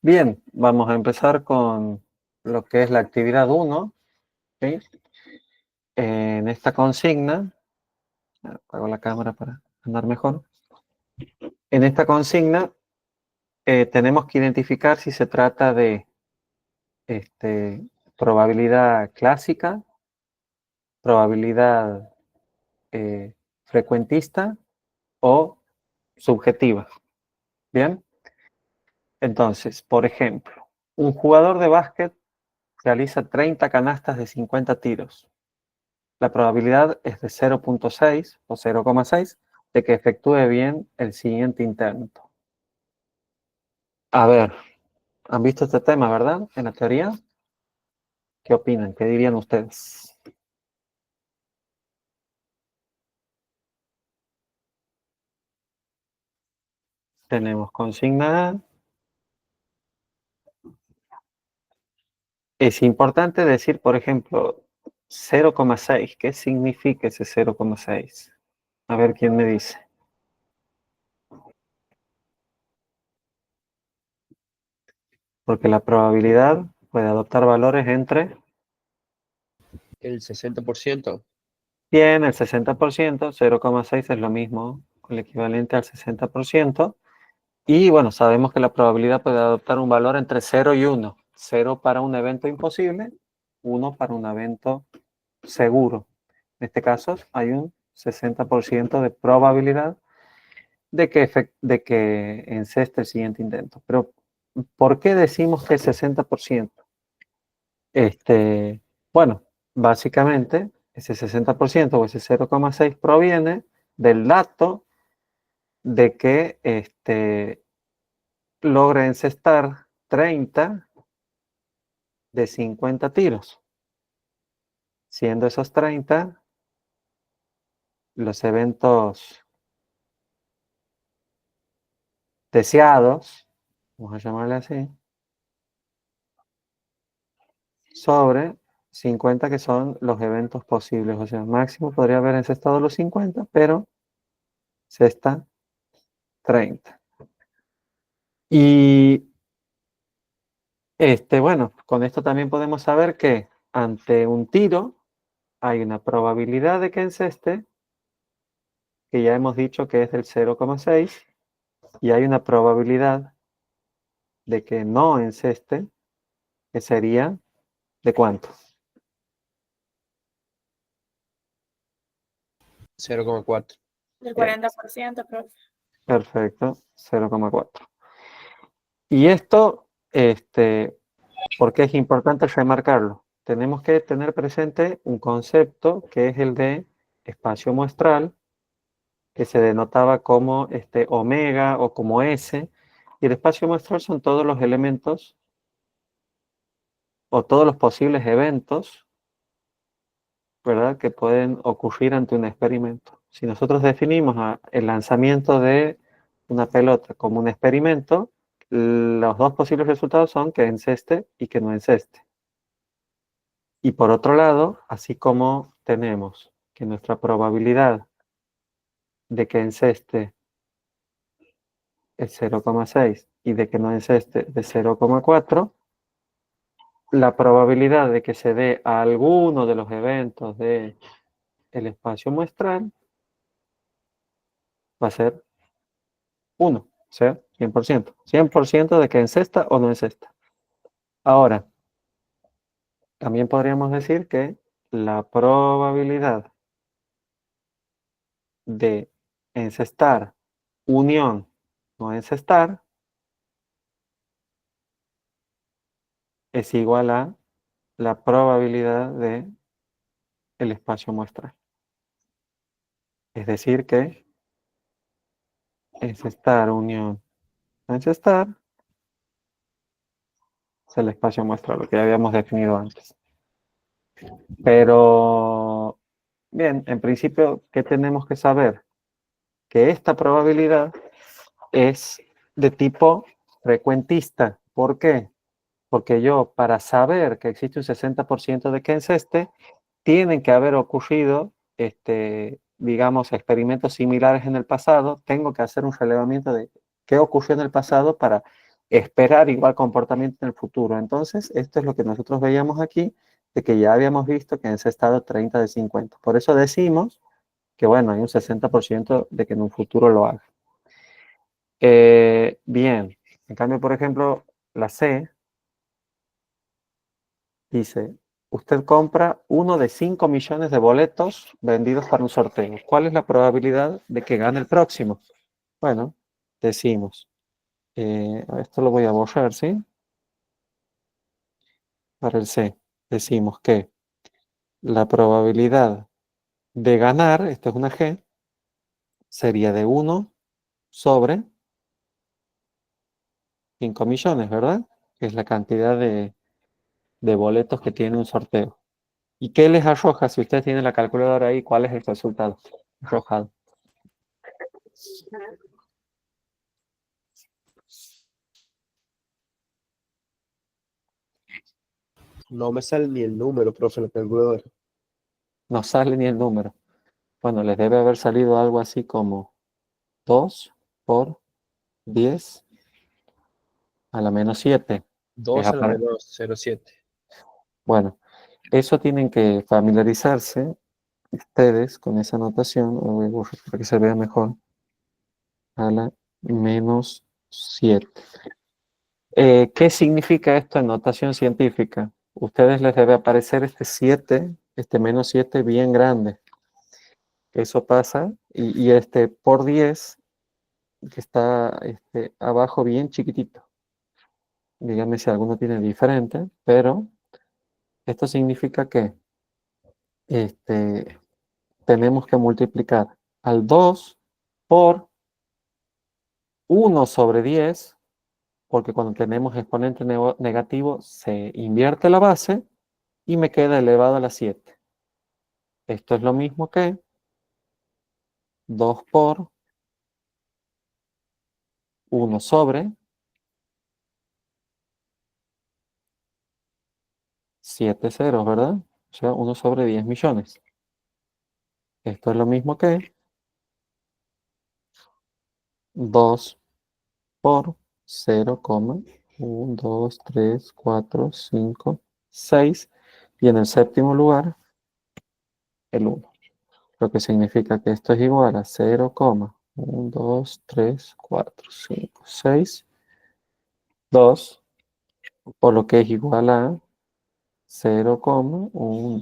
Bien, vamos a empezar con lo que es la actividad 1. ¿Sí? En esta consigna, apago la cámara para andar mejor. En esta consigna tenemos que identificar si se trata de probabilidad clásica, probabilidad frecuentista o subjetiva. Bien, entonces, por ejemplo, un jugador de básquet realiza 30 canastas de 50 tiros. La probabilidad es de 0.6 o 0,6 de que efectúe bien el siguiente intento. A ver, ¿han visto este tema, verdad? En la teoría. ¿Qué opinan? ¿Qué dirían ustedes? Tenemos consigna A. Es importante decir, por ejemplo, 0,6. ¿Qué significa ese 0,6? A ver quién me dice. Porque la probabilidad puede adoptar valores entre El 60%. bien, el 60%, 0,6 es lo mismo, el equivalente al 60%. Y bueno, sabemos que la probabilidad puede adoptar un valor entre 0 y 1. 0 para un evento imposible, 1 para un evento seguro. En este caso hay un 60% de probabilidad de que enceste el siguiente intento. Pero, ¿por qué decimos que es 60%? Bueno, básicamente ese 60% o ese 0,6 proviene del dato de que logra encestar 30 de 50 tiros, siendo esos 30 los eventos deseados, vamos a llamarle así, sobre 50 que son los eventos posibles. O sea, máximo podría haber encestado los 50, pero cesta 30. Y bueno, con esto también podemos saber que ante un tiro hay una probabilidad de que enceste, que ya hemos dicho que es del 0,6, y hay una probabilidad de que no enceste, que sería ¿de cuánto? 0,4. Del Bien, 40%, profe. perfecto, 0,4. Y esto, ¿por qué es importante remarcarlo? Tenemos que tener presente un concepto que es el de espacio muestral, que se denotaba como omega o como S, y el espacio muestral son todos los elementos o todos los posibles eventos, ¿verdad?, que pueden ocurrir ante un experimento. Si nosotros definimos el lanzamiento de una pelota como un experimento, los dos posibles resultados son que enceste y que no enceste. Y por otro lado, así como tenemos que nuestra probabilidad de que enceste es 0,6 y de que no enceste de 0,4, la probabilidad de que se dé a alguno de los eventos del espacio muestral va a ser 1, o sea, 100%. 100% de que encesta o no encesta. Ahora, también podríamos decir que la probabilidad de encestar unión no encestar es igual a la probabilidad de el espacio muestral. Es decir que encestar unión no encestar es el espacio muestral, lo que ya habíamos definido antes. Pero, bien, en principio, ¿qué tenemos que saber? Que esta probabilidad es de tipo frecuentista. ¿Por qué? Porque yo, para saber que existe un 60% de que enceste, tienen que haber ocurrido, digamos, experimentos similares en el pasado. Tengo que hacer un relevamiento de qué ocurrió en el pasado para esperar igual comportamiento en el futuro. Entonces, esto es lo que nosotros veíamos aquí, de que ya habíamos visto que en ese estado 30 de 50. Por eso decimos que, bueno, hay un 60% de que en un futuro lo haga. Bien, en cambio, por ejemplo, la C dice, usted compra uno de 5 millones de boletos vendidos para un sorteo. ¿Cuál es la probabilidad de que gane el próximo? Bueno, decimos, esto lo voy a borrar, ¿sí? Para el C, decimos que la probabilidad de ganar, esto es una G, sería de 1 sobre 5 millones, ¿verdad? Que es la cantidad de boletos que tiene un sorteo. ¿Y qué les arroja? Si ustedes tienen la calculadora ahí, ¿cuál es el resultado arrojado? No me sale ni el número, profe, en la calculadora. No sale ni el número. Bueno, les debe haber salido algo así como 2 por 10 a la menos 7. 2 a la menos 0,7. Bueno, eso tienen que familiarizarse ustedes con esa notación, o voy a borrar para que se vea mejor, a la menos 7. ¿Qué significa esto en notación científica? Ustedes les debe aparecer este 7, este menos 7 bien grande. Eso pasa, y este por 10 que está abajo bien chiquitito. Díganme si alguno tiene diferente, pero esto significa que tenemos que multiplicar al 2 por 1 sobre 10, porque cuando tenemos exponente negativo se invierte la base y me queda elevado a la 7. Esto es lo mismo que 2 por 1 sobre 7 ceros, ¿verdad? O sea, 1 sobre 10 millones. Esto es lo mismo que 2 por 0,1, 2, 3, 4, 5, 6. Y en el séptimo lugar, el 1. Lo que significa que esto es igual a 0,1, 2, 3, 4, 5, 6, 2, por lo que es igual a 0,1,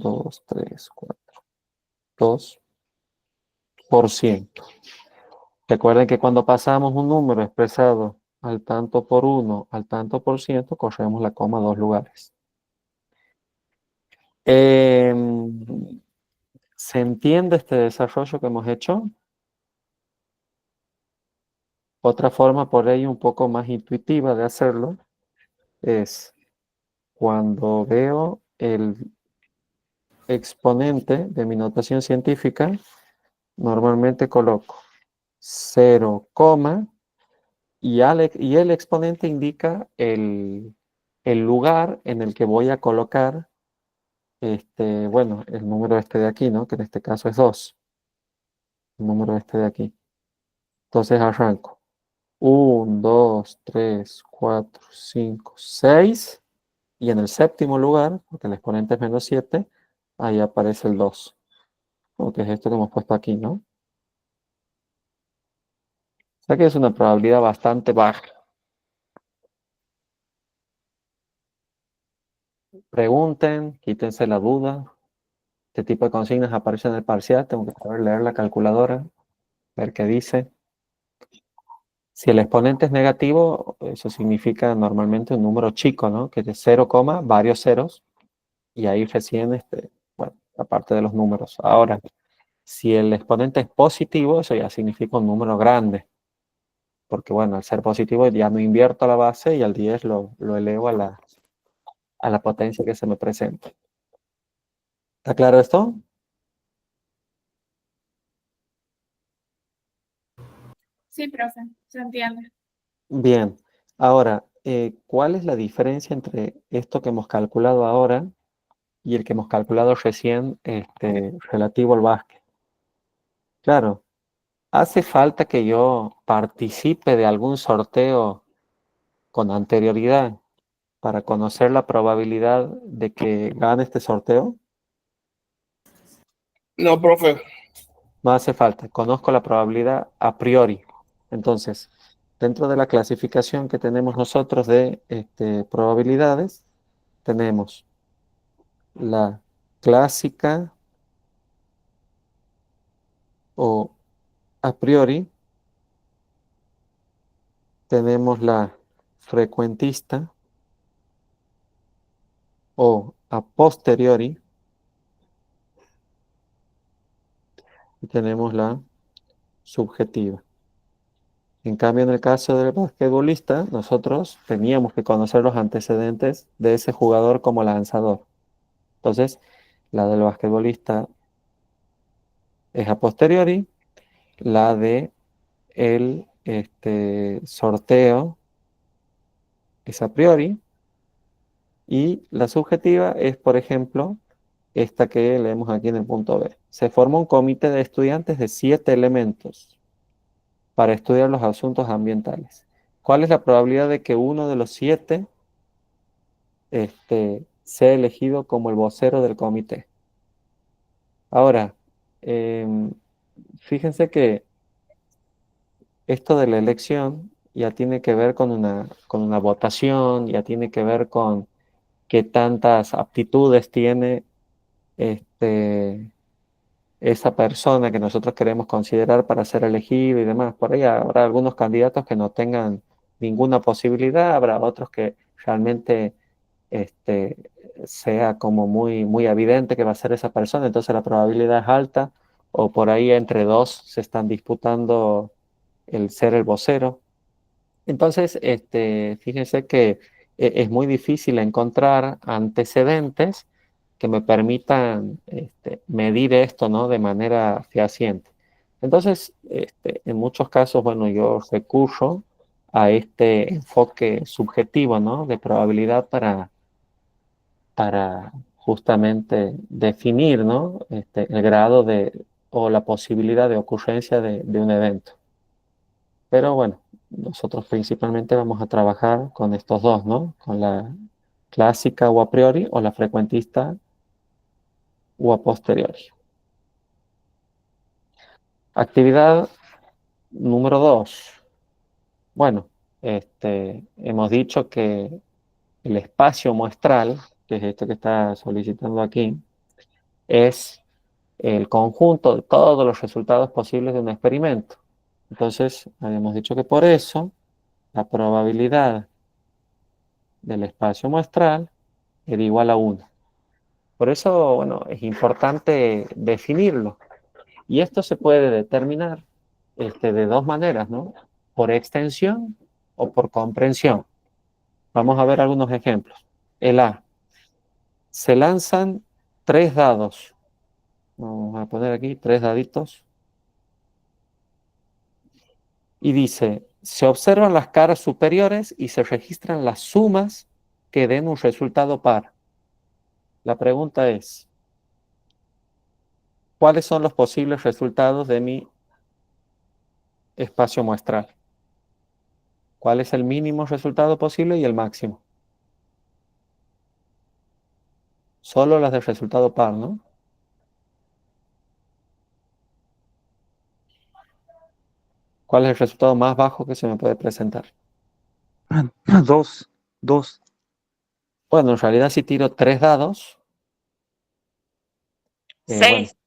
2, 3, 4, 2%. Recuerden que cuando pasamos un número expresado al tanto por 1 al tanto por ciento, corremos la coma 2 lugares. ¿Se entiende este desarrollo que hemos hecho? Otra forma por ello un poco más intuitiva de hacerlo es cuando veo el exponente de mi notación científica, normalmente coloco 0, y el exponente indica el lugar en el que voy a colocar bueno, el número de aquí, ¿no? Que en este caso es 2, el número de aquí. Entonces arranco. 1, 2, 3, 4, 5, 6. Y en el séptimo lugar, porque el exponente es menos 7, ahí aparece el 2. Que es esto que hemos puesto aquí, ¿no? O sea que es una probabilidad bastante baja. Pregunten, quítense la duda. Este tipo de consignas aparecen en el parcial. Tengo que saber leer la calculadora, ver qué dice. Si el exponente es negativo, eso significa normalmente un número chico, ¿no? Que es de 0, varios ceros. Y ahí recién, bueno, aparte de los números. Ahora, si el exponente es positivo, eso ya significa un número grande. Porque, bueno, al ser positivo ya no invierto la base y al 10 lo elevo a la potencia que se me presenta. ¿Está claro esto? Sí, profe, se entiende. Bien. Ahora, ¿cuál es la diferencia entre esto que hemos calculado ahora y el que hemos calculado recién relativo al básquet? Claro, ¿hace falta que yo participe de algún sorteo con anterioridad para conocer la probabilidad de que gane este sorteo? No, profe. No hace falta, conozco la probabilidad a priori. Entonces, dentro de la clasificación que tenemos nosotros de probabilidades, tenemos la clásica o a priori, tenemos la frecuentista o a posteriori y tenemos la subjetiva. En cambio, en el caso del basquetbolista, nosotros teníamos que conocer los antecedentes de ese jugador como lanzador. Entonces, la del basquetbolista es a posteriori, la de el sorteo es a priori y la subjetiva es, por ejemplo, esta que leemos aquí en el punto B. Se forma un comité de estudiantes de 7 elementos para estudiar los asuntos ambientales. ¿Cuál es la probabilidad de que uno de los 7 sea elegido como el vocero del comité? Ahora, fíjense que esto de la elección ya tiene que ver con una votación, ya tiene que ver con qué tantas aptitudes tiene esa persona que nosotros queremos considerar para ser elegido y demás. Por ahí habrá algunos candidatos que no tengan ninguna posibilidad, habrá otros que realmente este, sea como muy, muy evidente que va a ser esa persona, entonces la probabilidad es alta, o por ahí entre dos se están disputando el ser el vocero. Entonces, fíjense que es muy difícil encontrar antecedentes que me permitan medir esto, ¿no? De manera fehaciente. Entonces, en muchos casos, bueno, yo recurro a este enfoque subjetivo, ¿no? De probabilidad para justamente definir, ¿no? El grado de o la posibilidad de ocurrencia de un evento. Pero bueno, nosotros principalmente vamos a trabajar con estos dos, ¿no? Con la clásica o a priori o la frecuentista o a posteriori. Actividad número 2. Bueno, hemos dicho que el espacio muestral, que es esto que está solicitando aquí, es el conjunto de todos los resultados posibles de un experimento. Entonces, habíamos dicho que por eso la probabilidad del espacio muestral era igual a 1. Por eso, bueno, es importante definirlo. Y esto se puede determinar de dos maneras, ¿no? Por extensión o por comprensión. Vamos a ver algunos ejemplos. El A. Se lanzan 3 dados. Vamos a poner aquí 3 daditos. Y dice, se observan las caras superiores y se registran las sumas que den un resultado par. La pregunta es, ¿cuáles son los posibles resultados de mi espacio muestral? ¿Cuál es el mínimo resultado posible y el máximo? Solo las del resultado par, ¿no? ¿Cuál es el resultado más bajo que se me puede presentar? 2, 2. Bueno, en realidad si tiro 3 dados, bueno, 6.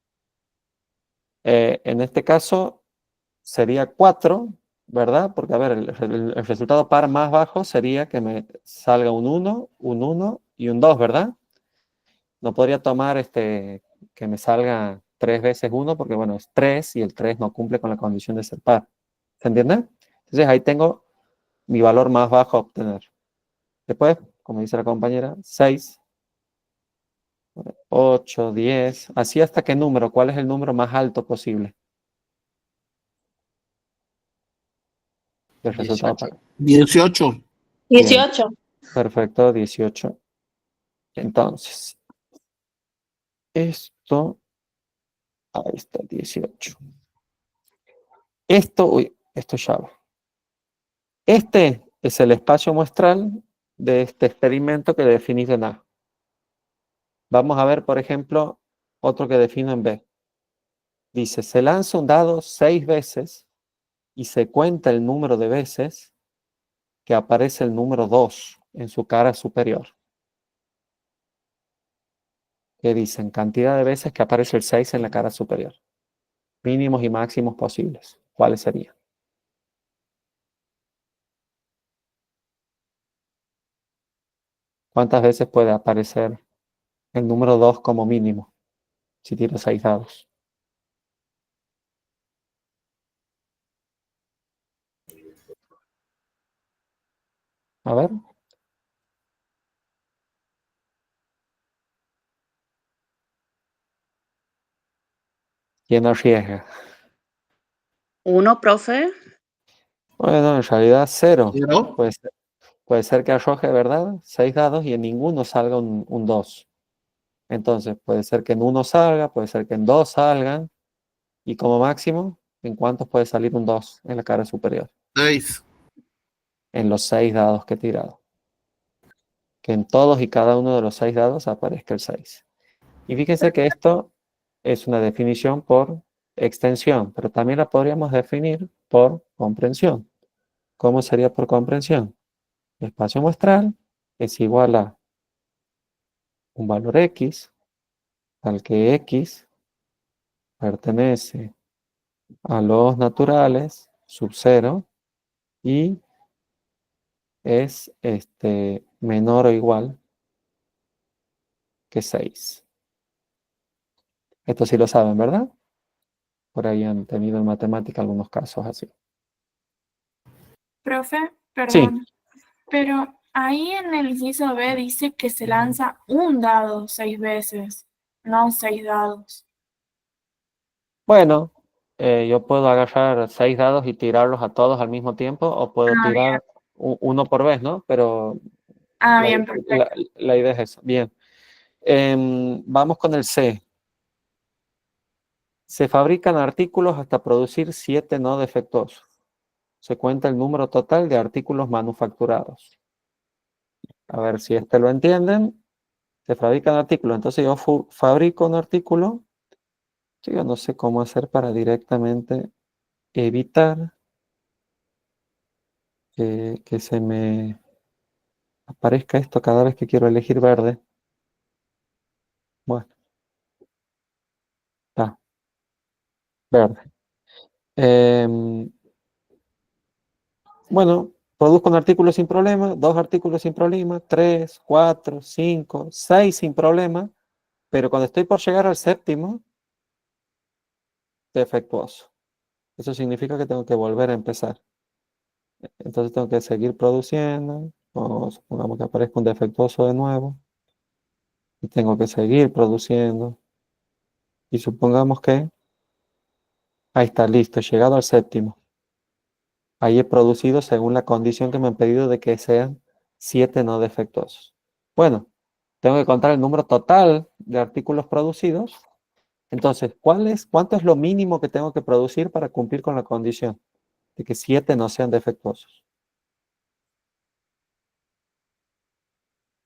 En este caso sería 4, ¿verdad? Porque, a ver, el resultado par más bajo sería que me salga un 1, un 1 y un 2, ¿verdad? No podría tomar que me salga 3 veces 1 porque, bueno, es 3 y el 3 no cumple con la condición de ser par. ¿Se entiende? Entonces ahí tengo mi valor más bajo a obtener. Después, como dice la compañera, 6, 8, 10, así hasta qué número, ¿cuál es el número más alto posible? El resultado 18. par. 18. Bien, 18. perfecto, 18. Entonces, esto, ahí está, 18. Esto, uy, esto ya va. es el espacio muestral de este experimento que definido en A. Vamos a ver, por ejemplo, otro que defino en B. Dice, se lanza un dado 6 veces y se cuenta el número de veces que aparece el número 2 en su cara superior. ¿Qué dicen? Cantidad de veces que aparece el 6 en la cara superior. Mínimos y máximos posibles. ¿Cuáles serían? ¿Cuántas veces puede aparecer el número 2 como mínimo si tiro 6 dados? A ver. ¿Quién arriesga? 1, profe. Bueno, en realidad 0. ¿Cero? Puede ser que arroje, ¿verdad? 6 dados y en ninguno salga un 2. Entonces, puede ser que en uno salga, puede ser que en 2 salgan. Y como máximo, ¿en cuántos puede salir un 2 en la cara superior? 6. En los 6 dados que he tirado. Que en todos y cada uno de los 6 dados aparezca el 6. Y fíjense que esto es una definición por extensión, pero también la podríamos definir por comprensión. ¿Cómo sería por comprensión? El espacio muestral es igual a un valor X, tal que X pertenece a los naturales, sub 0, y es menor o igual que 6. Esto sí lo saben, ¿verdad? Por ahí han tenido en matemática algunos casos así. Profe, Sí, perdón, pero ahí en el inciso B dice que se lanza un dado 6 veces, no 6 dados. bueno, yo puedo agarrar 6 dados y tirarlos a todos al mismo tiempo o puedo Ah, bien. tirar uno por vez, ¿no? Pero Ah, la, bien, la- perfecto. la idea es esa. Bien. Vamos con el C. Se fabrican artículos hasta producir 7 no defectuosos. Se cuenta el número total de artículos manufacturados. A ver si lo entienden. Se fabrican artículos. Entonces yo fabrico un artículo. Yo no sé cómo hacer para directamente evitar que se me aparezca esto cada vez que quiero elegir verde. Bueno, está, verde. Em, bueno, produzco un artículo sin problema, 2 artículos sin problema, 3, 4, 5, 6 sin problema, pero cuando estoy por llegar al séptimo, defectuoso. Eso significa que tengo que volver a empezar. Entonces tengo que seguir produciendo, o supongamos que aparezca un defectuoso de nuevo, y tengo que seguir produciendo. Y supongamos que ahí está, listo, he llegado al séptimo. Ahí he producido según la condición que me han pedido de que sean 7 no defectuosos. Bueno, tengo que contar el número total de artículos producidos. Entonces, ¿cuánto es lo mínimo que tengo que producir para cumplir con la condición de que 7 no sean defectuosos?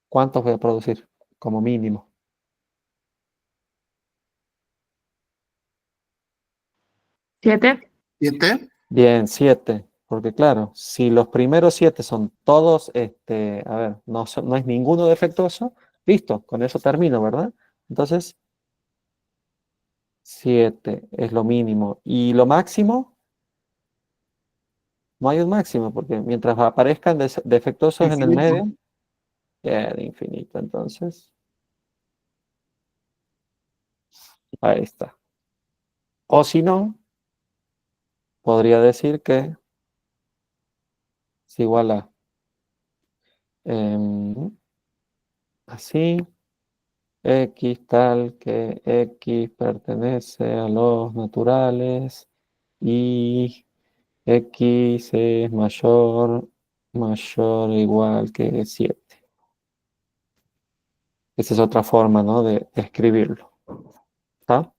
¿Cuántos voy a producir como mínimo? 7. 7. Bien, 7. Porque claro, si los primeros 7 son todos, a ver, no es ninguno defectuoso, listo, con eso termino, ¿verdad? Entonces, 7 es lo mínimo. ¿Y lo máximo? No hay un máximo, porque mientras aparezcan defectuosos en el Infinito. medio, queda infinito. Entonces, ahí está. O si no, podría decir que es igual a así, x tal que x pertenece a los naturales y x es mayor o igual que 7. Esa es otra forma, ¿no? de escribirlo. ¿Está?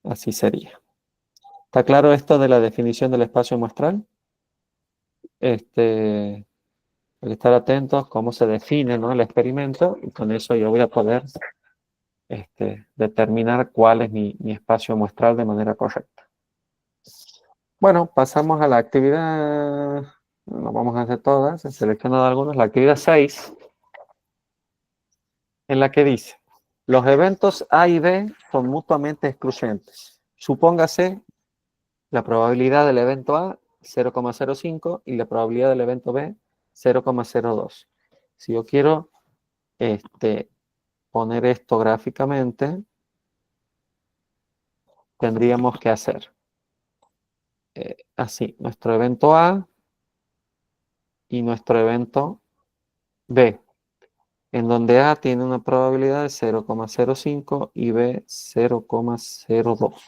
Así sería. ¿Está claro esto de la definición del espacio muestral? hay que estar atentos cómo se define, ¿no?, el experimento, y con eso yo voy a poder determinar cuál es mi espacio muestral de manera correcta. Bueno, pasamos a la actividad, no vamos a hacer todas, he seleccionado algunas, la actividad 6, en la que dice, los eventos A y B son mutuamente excluyentes. Supóngase la probabilidad del evento A 0,05 y la probabilidad del evento B 0,02. Si yo quiero poner esto gráficamente, tendríamos que hacer así, nuestro evento A y nuestro evento B, en donde A tiene una probabilidad de 0,05 y B 0,02.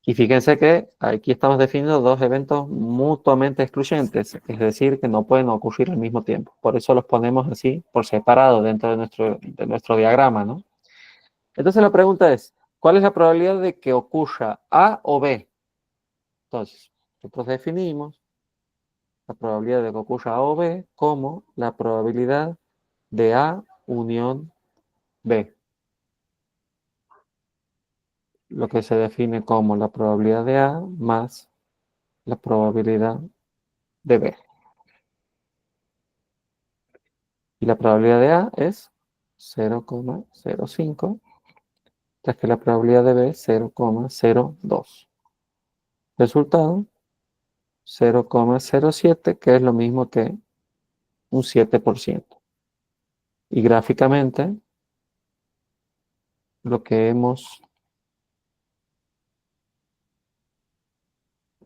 Y fíjense que aquí estamos definiendo dos eventos mutuamente excluyentes, es decir, que no pueden ocurrir al mismo tiempo. Por eso los ponemos así, por separado, dentro de nuestro diagrama, ¿no? Entonces la pregunta es, ¿cuál es la probabilidad de que ocurra A o B? Entonces, nosotros definimos la probabilidad de que ocurra A o B como la probabilidad de A unión B, lo que se define como la probabilidad de A más la probabilidad de B. Y la probabilidad de A es 0,05, mientras que la probabilidad de B es 0,02. Resultado, 0,07, que es lo mismo que un 7%. Y gráficamente, lo que hemos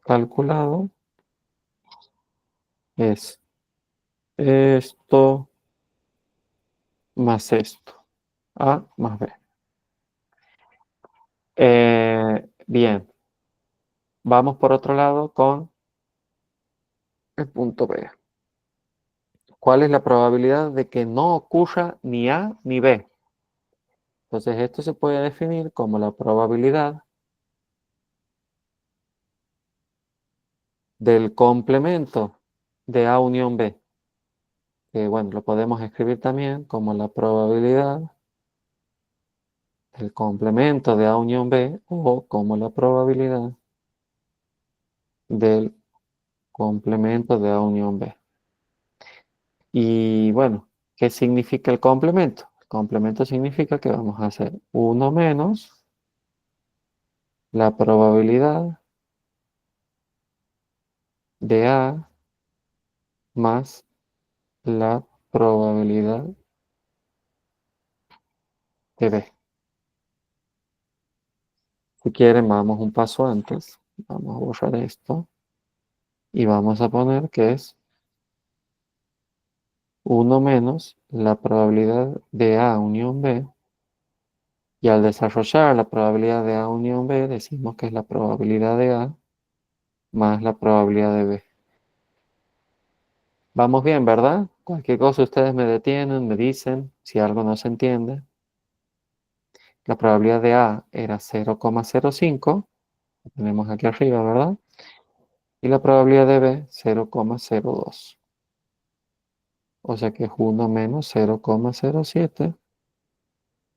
calculado es esto más esto, A más B. Bien, vamos por otro lado con el punto B. ¿Cuál es la probabilidad de que no ocurra ni A ni B? Entonces esto se puede definir como la probabilidad del complemento de A unión B, que bueno, lo podemos escribir también como la probabilidad del complemento de A unión B o como la probabilidad del complemento de A unión B. Y bueno, ¿qué significa el complemento? El complemento significa que vamos a hacer 1 menos la probabilidad de A más la probabilidad de B. Si quieren, vamos un paso antes. Vamos a borrar esto. Y vamos a poner que es 1 menos la probabilidad de A unión B. Y al desarrollar la probabilidad de A unión B, decimos que es la probabilidad de A más la probabilidad de B. Vamos bien, ¿verdad? Cualquier cosa ustedes me detienen, me dicen si algo no se entiende. La probabilidad de A era 0,05. Lo tenemos aquí arriba, ¿verdad? Y la probabilidad de B, 0,02. O sea que es 1 menos 0,07,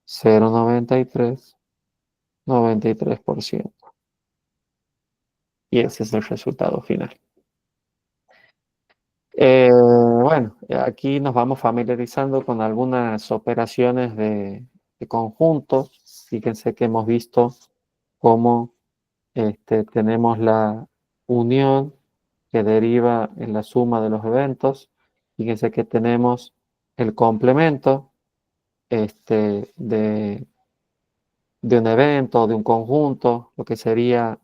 0,93, 93%. Y ese es el resultado final. Bueno, aquí nos vamos familiarizando con algunas operaciones de conjuntos. Fíjense que hemos visto cómo tenemos la unión que deriva en la suma de los eventos. Fíjense que tenemos el complemento de un evento, de un conjunto, lo que sería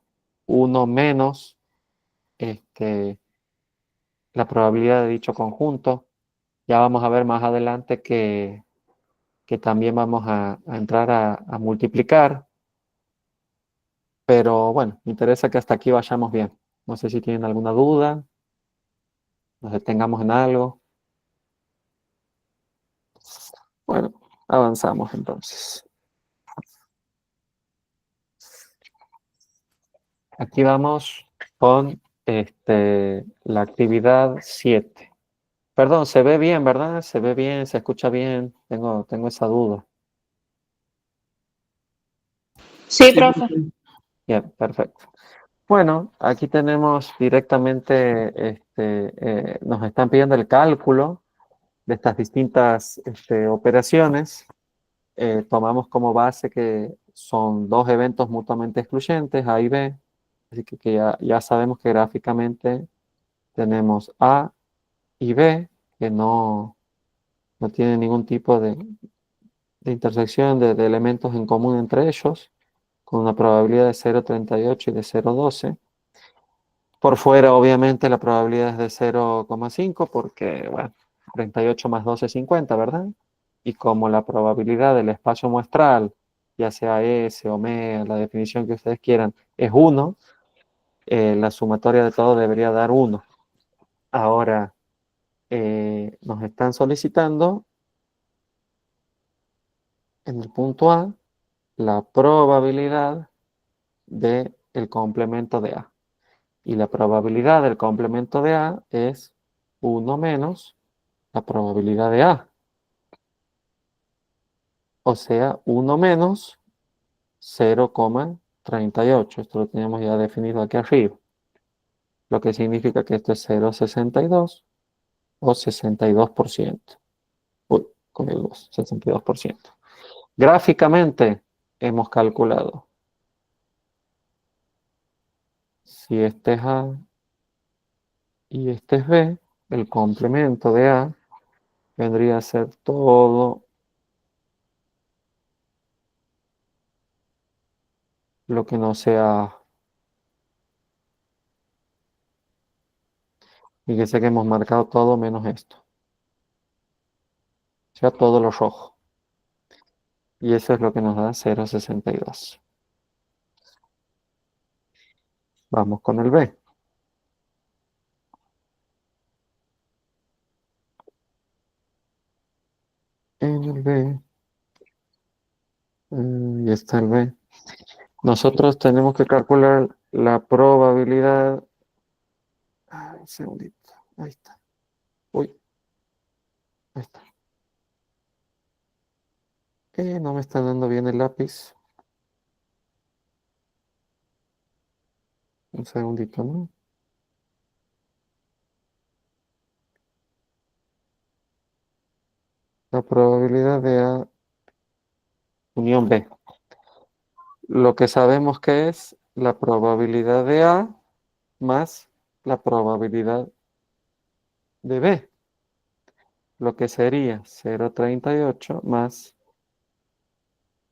1 menos la probabilidad de dicho conjunto. Ya vamos a ver más adelante que también vamos a entrar a multiplicar. Pero bueno, me interesa que hasta aquí vayamos bien. No sé si tienen alguna duda, nos detengamos en algo. Bueno, avanzamos entonces. Aquí vamos con la actividad 7. Perdón, se ve bien, ¿verdad? Se ve bien, se escucha bien. Tengo esa duda. Sí, profe. Bien, perfecto. Bueno, aquí tenemos directamente, nos están pidiendo el cálculo de estas distintas operaciones. Tomamos como base que son dos eventos mutuamente excluyentes, A y B. Así que ya sabemos que gráficamente tenemos A y B, que no tienen ningún tipo de intersección de elementos en común entre ellos, con una probabilidad de 0,38 y de 0,12. Por fuera, obviamente, la probabilidad es de 0,5 porque, bueno, 38 más 12 es 50, ¿verdad? Y como la probabilidad del espacio muestral, ya sea S o M, la definición que ustedes quieran, es 1, la sumatoria de todo debería dar 1. Ahora, nos están solicitando en el punto A la probabilidad del complemento de A. Y la probabilidad del complemento de A es 1 menos la probabilidad de A. O sea, 1 menos 0,38. Esto lo tenemos ya definido aquí arriba. Lo que significa que esto es 0,62 o 62%. Uy, con el 2, 62%. Gráficamente hemos calculado si este es A y este es B, el complemento de A vendría a ser todo lo que no sea A. Fíjense que hemos marcado todo menos esto. O sea, todo lo rojo. Y eso es lo que nos da 0,62. Vamos con el B. En el B. Y está el B. Nosotros tenemos que calcular la probabilidad. Ay, un segundito. Ahí está. Uy. Ahí está. No me está dando bien el lápiz. Un segundito, ¿no? La probabilidad de A unión B. Lo que sabemos que es la probabilidad de A más la probabilidad de B. Lo que sería 0,38 más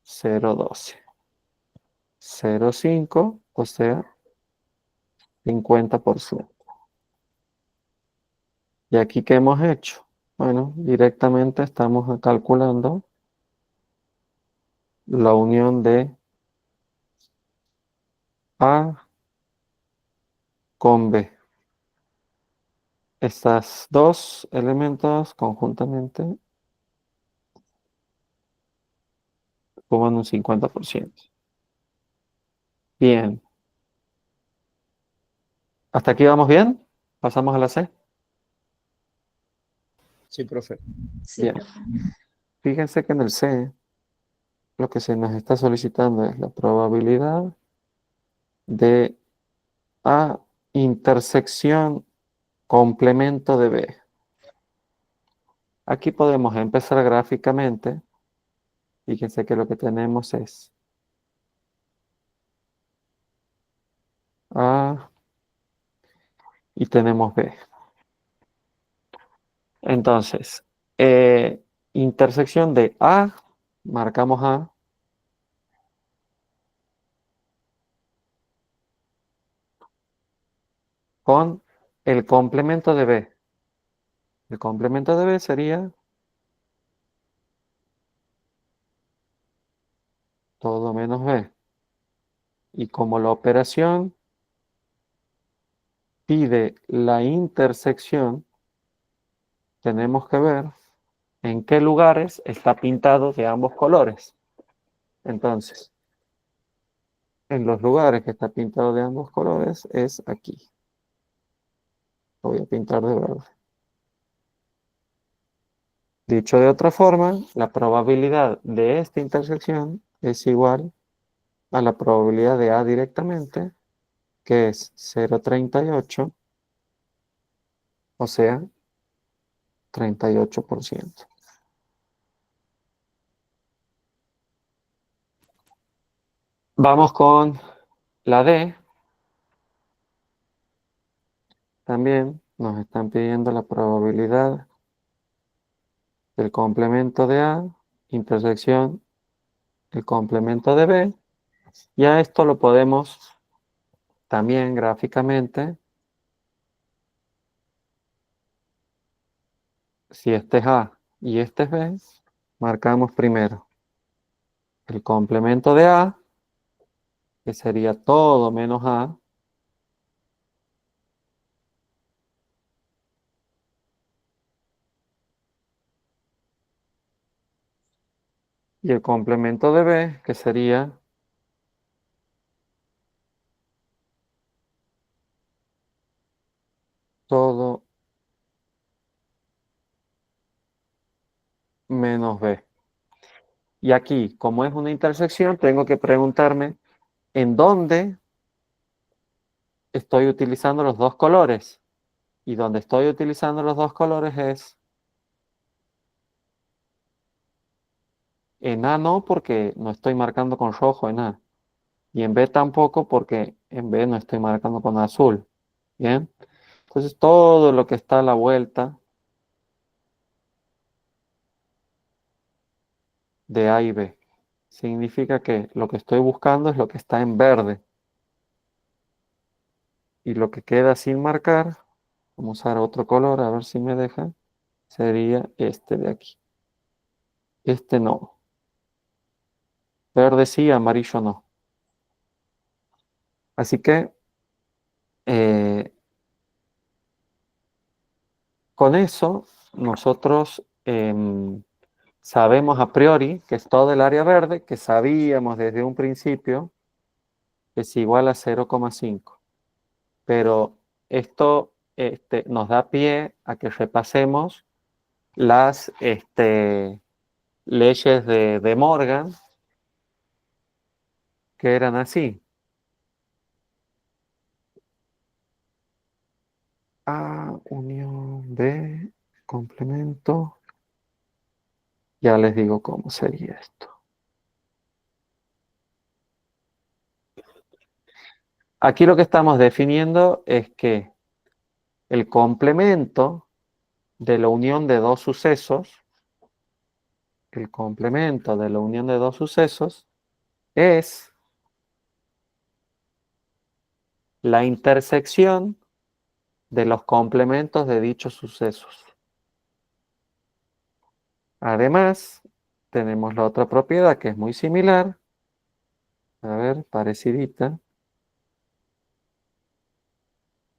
0,12. 0,5, o sea, 50%. ¿Y aquí qué hemos hecho? Bueno, directamente estamos calculando la unión de A con B. Estos dos elementos conjuntamente forman un 50%. Bien. ¿Hasta aquí vamos bien? ¿Pasamos a la C? Sí, profe. Sí, Bien. profe. Fíjense que en el C lo que se nos está solicitando es la probabilidad de A intersección complemento de B. Aquí podemos empezar gráficamente. Fíjense que lo que tenemos es A y tenemos B. Entonces, intersección de A, marcamos A, con el complemento de B. El complemento de B sería todo menos B. Y como la operación pide la intersección, tenemos que ver en qué lugares está pintado de ambos colores. Entonces, en los lugares que está pintado de ambos colores es aquí. Lo voy a pintar de verde. Dicho de otra forma, la probabilidad de esta intersección es igual a la probabilidad de A directamente, que es 0,38, o sea, 38%. Vamos con la D. También nos están pidiendo la probabilidad del complemento de A, intersección, el complemento de B. Y a esto lo podemos también gráficamente, si este es A y este es B, marcamos primero el complemento de A, que sería todo menos A, y el complemento de B, que sería todo menos B. Y aquí, como es una intersección, tengo que preguntarme en dónde estoy utilizando los dos colores. Y donde estoy utilizando los dos colores es en A no, porque no estoy marcando con rojo en A. Y en B tampoco, porque en B no estoy marcando con azul. ¿Bien? Entonces todo lo que está a la vuelta de A y B significa que lo que estoy buscando es lo que está en verde. Y lo que queda sin marcar, vamos a usar otro color, a ver si me deja, sería este de aquí. Este no. Verde sí, amarillo no. Así que con eso nosotros sabemos a priori que es todo el área verde, que sabíamos desde un principio que es igual a 0,5. Pero esto nos da pie a que repasemos las leyes de Morgan, que eran así. A unión B, complemento. Ya les digo cómo sería esto. Aquí lo que estamos definiendo es que el complemento de la unión de dos sucesos, el complemento de la unión de dos sucesos es la intersección de los complementos de dichos sucesos. Además, tenemos la otra propiedad que es muy similar, a ver, parecidita,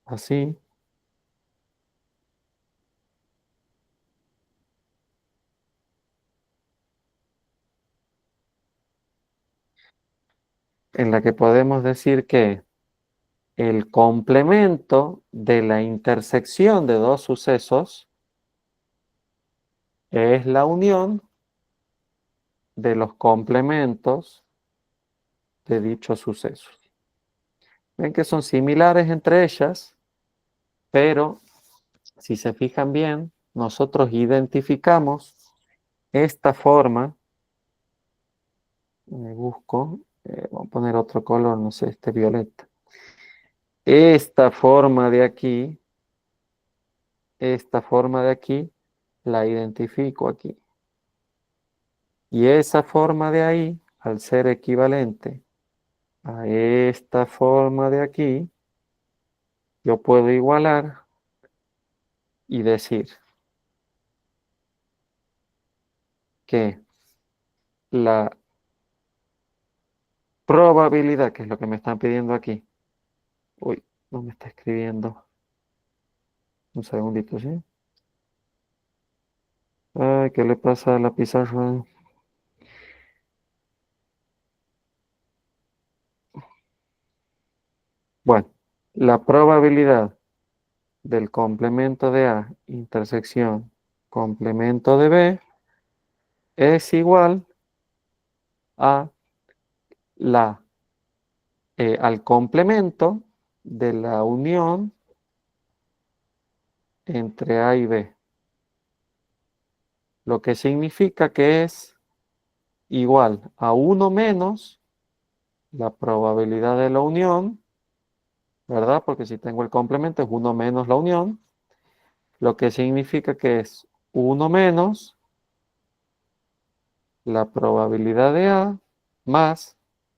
así, en la que podemos decir que el complemento de la intersección de dos sucesos es la unión de los complementos de dichos sucesos. Ven que son similares entre ellas, pero si se fijan bien, nosotros identificamos esta forma, me busco, voy a poner otro color, no sé, este violeta. Esta forma de aquí, la identifico aquí. Y esa forma de ahí, al ser equivalente a esta forma de aquí, yo puedo igualar y decir que la probabilidad, que es lo que me están pidiendo aquí, uy, no me está escribiendo, un segundito, ¿sí? Ay, ¿qué le pasa a la pizarra? Bueno, la probabilidad del complemento de A intersección complemento de B es igual a al complemento de la unión entre A y B. Lo que significa que es igual a 1 menos la probabilidad de la unión, ¿verdad? Porque si tengo el complemento es 1 menos la unión, lo que significa que es 1 menos la probabilidad de A más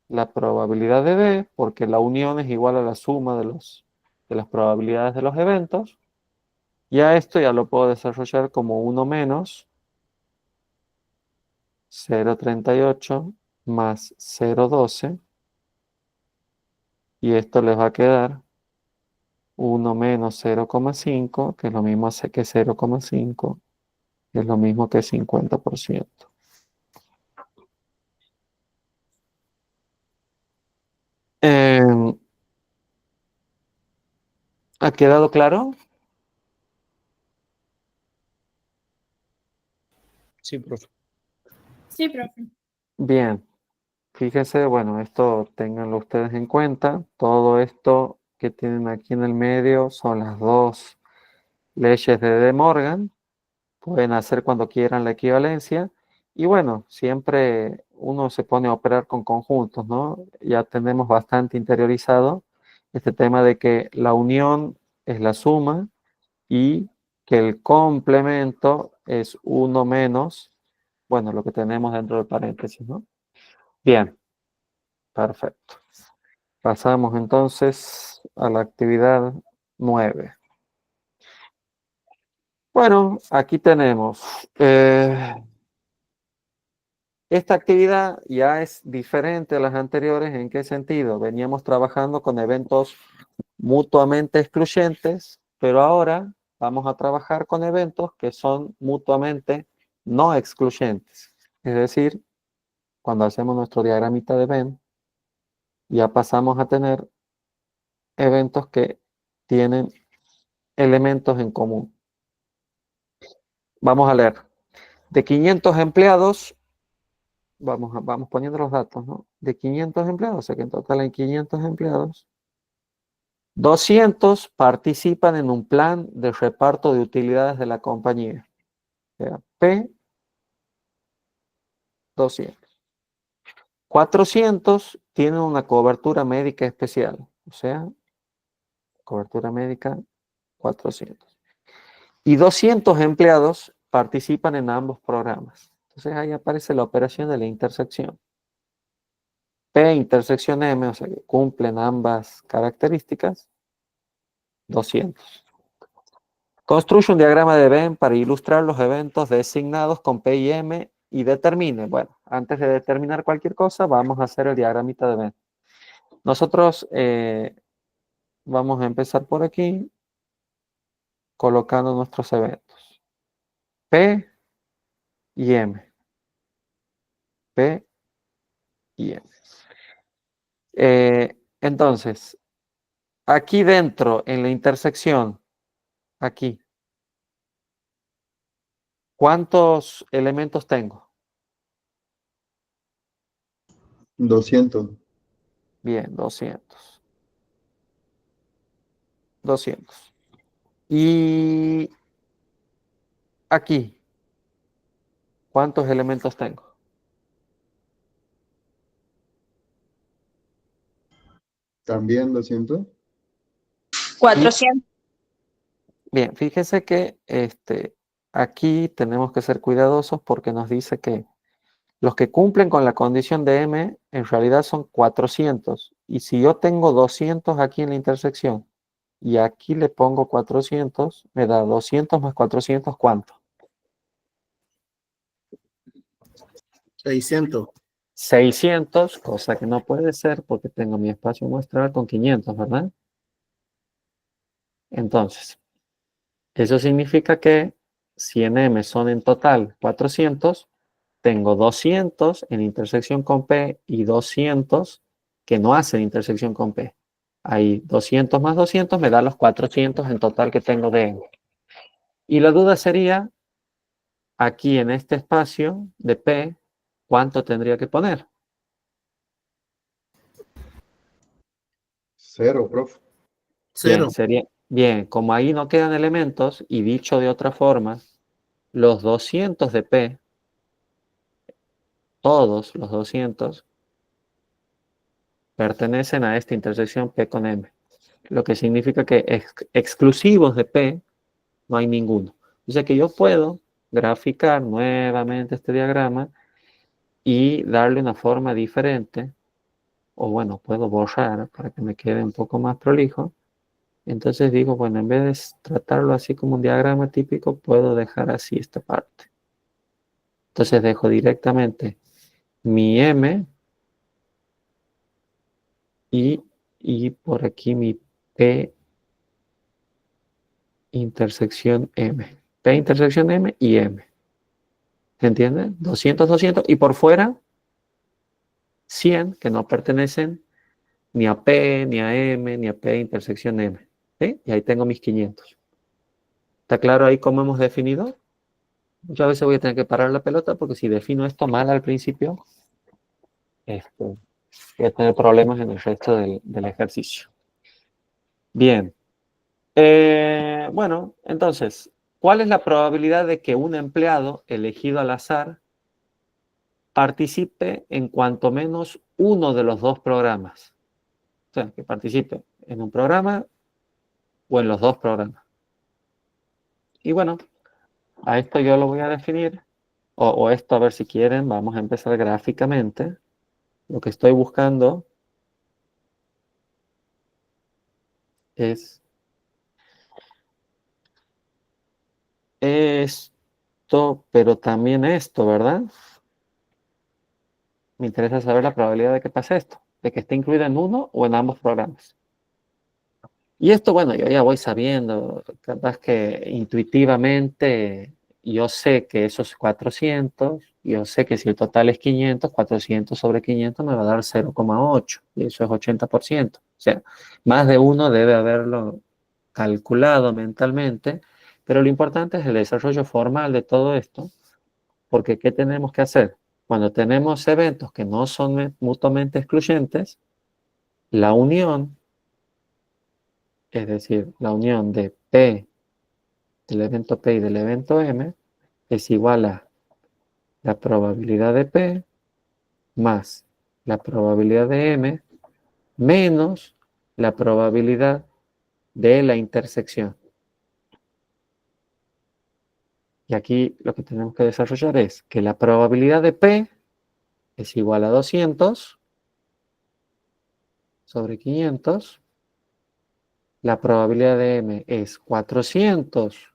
la probabilidad de B, porque la unión es igual a la suma de las probabilidades de los eventos. Y a esto ya lo puedo desarrollar como 1 menos 0,38 más 0,12. Y esto les va a quedar 1 menos 0,5, que es lo mismo que 0,5, que es lo mismo que 50%. ¿Ha quedado claro? Sí, profe. Sí, profe. Bien. Fíjense, bueno, esto ténganlo ustedes en cuenta. Todo esto que tienen aquí en el medio son las dos leyes de De Morgan. Pueden hacer cuando quieran la equivalencia. Y bueno, siempre uno se pone a operar con conjuntos, ¿no? Ya tenemos bastante interiorizado este tema de que la unión es la suma y que el complemento es 1 menos, bueno, lo que tenemos dentro del paréntesis, ¿no? Bien, perfecto. Pasamos entonces a la actividad 9. Bueno, aquí tenemos. Esta actividad ya es diferente a las anteriores. ¿En qué sentido? Veníamos trabajando con eventos mutuamente excluyentes, pero ahora vamos a trabajar con eventos que son mutuamente no excluyentes. Es decir, cuando hacemos nuestro diagramita de Venn, ya pasamos a tener eventos que tienen elementos en común. Vamos a leer. De 500 empleados, vamos poniendo los datos, ¿no? De 500 empleados, o sea que en total hay 500 empleados. 200 participan en un plan de reparto de utilidades de la compañía. O sea, P, 200. 400 tienen una cobertura médica especial. O sea, cobertura médica, 400. Y 200 empleados participan en ambos programas. Entonces ahí aparece la operación de la intersección. P intersección M, o sea que cumplen ambas características, 200. Construye un diagrama de Venn para ilustrar los eventos designados con P y M y determine, bueno, antes de determinar cualquier cosa, vamos a hacer el diagramita de Venn. Nosotros vamos a empezar por aquí, colocando nuestros eventos. P y M. P y M. Entonces, aquí dentro, en la intersección, aquí, ¿cuántos elementos tengo? 200. Bien, 200. 200. Y aquí, ¿cuántos elementos tengo? También 200. 400. Bien, fíjese que aquí tenemos que ser cuidadosos porque nos dice que los que cumplen con la condición de M en realidad son 400. Y si yo tengo 200 aquí en la intersección y aquí le pongo 400, me da 200 más 400, ¿cuánto? 600. 600, cosa que no puede ser porque tengo mi espacio muestral con 500, ¿verdad? Entonces, eso significa que si en M son en total 400, tengo 200 en intersección con P y 200 que no hacen intersección con P. Ahí 200 más 200 me da los 400 en total que tengo de M. Y la duda sería, aquí en este espacio de P, ¿cuánto tendría que poner? 0, profe. Bien, Cero. bien, como ahí no quedan elementos, y dicho de otra forma, los 200 de P, todos los 200, pertenecen a esta intersección P con M. Lo que significa que exclusivos de P no hay ninguno. O sea que yo puedo graficar nuevamente este diagrama y darle una forma diferente, o bueno, puedo borrar para que me quede un poco más prolijo. Entonces digo, bueno, en vez de tratarlo así como un diagrama típico, puedo dejar así esta parte. Entonces dejo directamente mi M y por aquí mi P intersección M. P intersección M y M. ¿Se entiende? 200, 200 y por fuera 100 que no pertenecen ni a P, ni a M, ni a P intersección M. ¿Sí? Y ahí tengo mis 500. ¿Está claro ahí cómo hemos definido? Muchas veces voy a tener que parar la pelota porque si defino esto mal al principio, voy a tener problemas en el resto del ejercicio. Bien. Bueno, entonces, ¿cuál es la probabilidad de que un empleado elegido al azar participe en cuanto menos uno de los dos programas? O sea, que participe en un programa o en los dos programas. Y bueno, a esto yo lo voy a definir, o esto a ver si quieren, vamos a empezar gráficamente. Lo que estoy buscando es esto, pero también esto, ¿verdad? Me interesa saber la probabilidad de que pase esto, de que esté incluido en uno o en ambos programas. Y esto, bueno, yo ya voy sabiendo, capaz que intuitivamente yo sé que eso es 400, yo sé que si el total es 500, 400 sobre 500 me va a dar 0,8, y eso es 80%. O sea, más de uno debe haberlo calculado mentalmente, pero lo importante es el desarrollo formal de todo esto, porque ¿qué tenemos que hacer? Cuando tenemos eventos que no son mutuamente excluyentes, la unión, es decir, la unión de P, del evento P y del evento M, es igual a la probabilidad de P más la probabilidad de M menos la probabilidad de la intersección. Y aquí lo que tenemos que desarrollar es que la probabilidad de P es igual a 200 sobre 500. La probabilidad de M es 400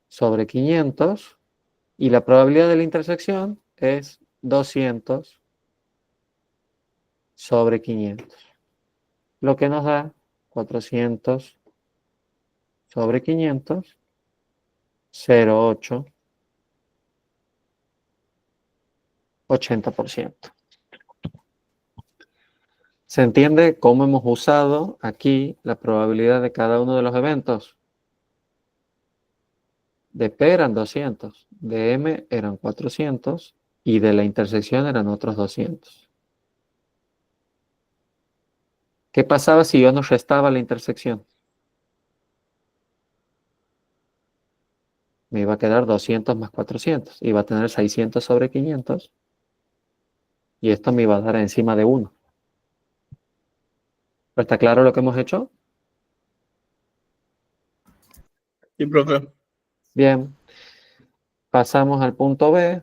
sobre 500. Y la probabilidad de la intersección es 200 sobre 500. Lo que nos da 400 sobre 500, 0,8, 80%. ¿Se entiende cómo hemos usado aquí la probabilidad de cada uno de los eventos? De P eran 200, de M eran 400 y de la intersección eran otros 200. ¿Qué pasaba si yo no restaba la intersección? Me iba a quedar 200 más 400. Iba a tener 600 sobre 500 y esto me iba a dar encima de 1. ¿Está claro lo que hemos hecho? Sí, profe. Bien. Pasamos al punto B,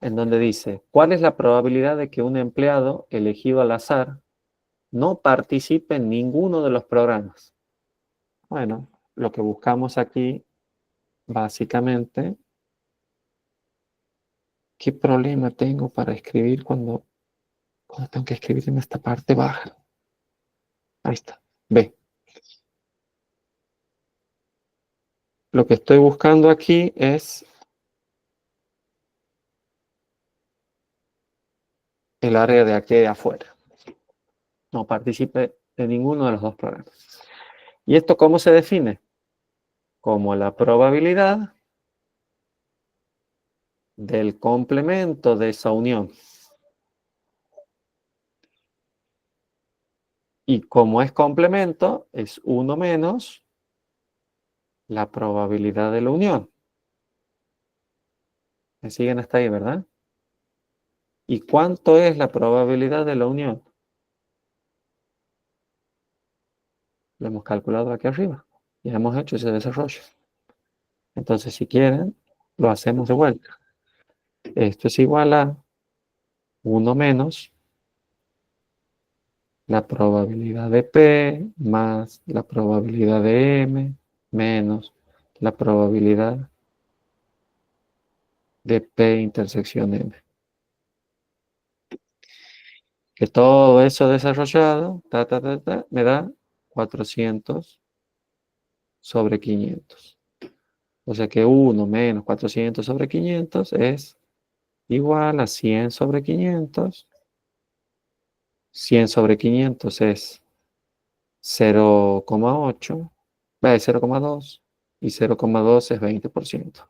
en donde dice, ¿cuál es la probabilidad de que un empleado elegido al azar no participe en ninguno de los programas? Bueno, lo que buscamos aquí, básicamente, ¿qué problema tengo para escribir cuando tengo que escribir en esta parte baja? Ahí está, B. Lo que estoy buscando aquí es el área de aquí de afuera. no participe de ninguno de los dos programas. ¿Y esto cómo se define? Como la probabilidad del complemento de esa unión. Y como es complemento, es 1 menos la probabilidad de la unión. ¿Me siguen hasta ahí, verdad? ¿Y cuánto es la probabilidad de la unión? Lo hemos calculado aquí arriba. Ya hemos hecho ese desarrollo. Entonces, si quieren, lo hacemos de vuelta. Esto es igual a 1 menos la probabilidad de P más la probabilidad de M menos la probabilidad de P intersección M. Que todo eso desarrollado, me da 400 sobre 500. O sea que 1 menos 400 sobre 500 es igual a 100 sobre 500. 100 sobre 500 es 0,8, 0,2 y 0,2 es 20%.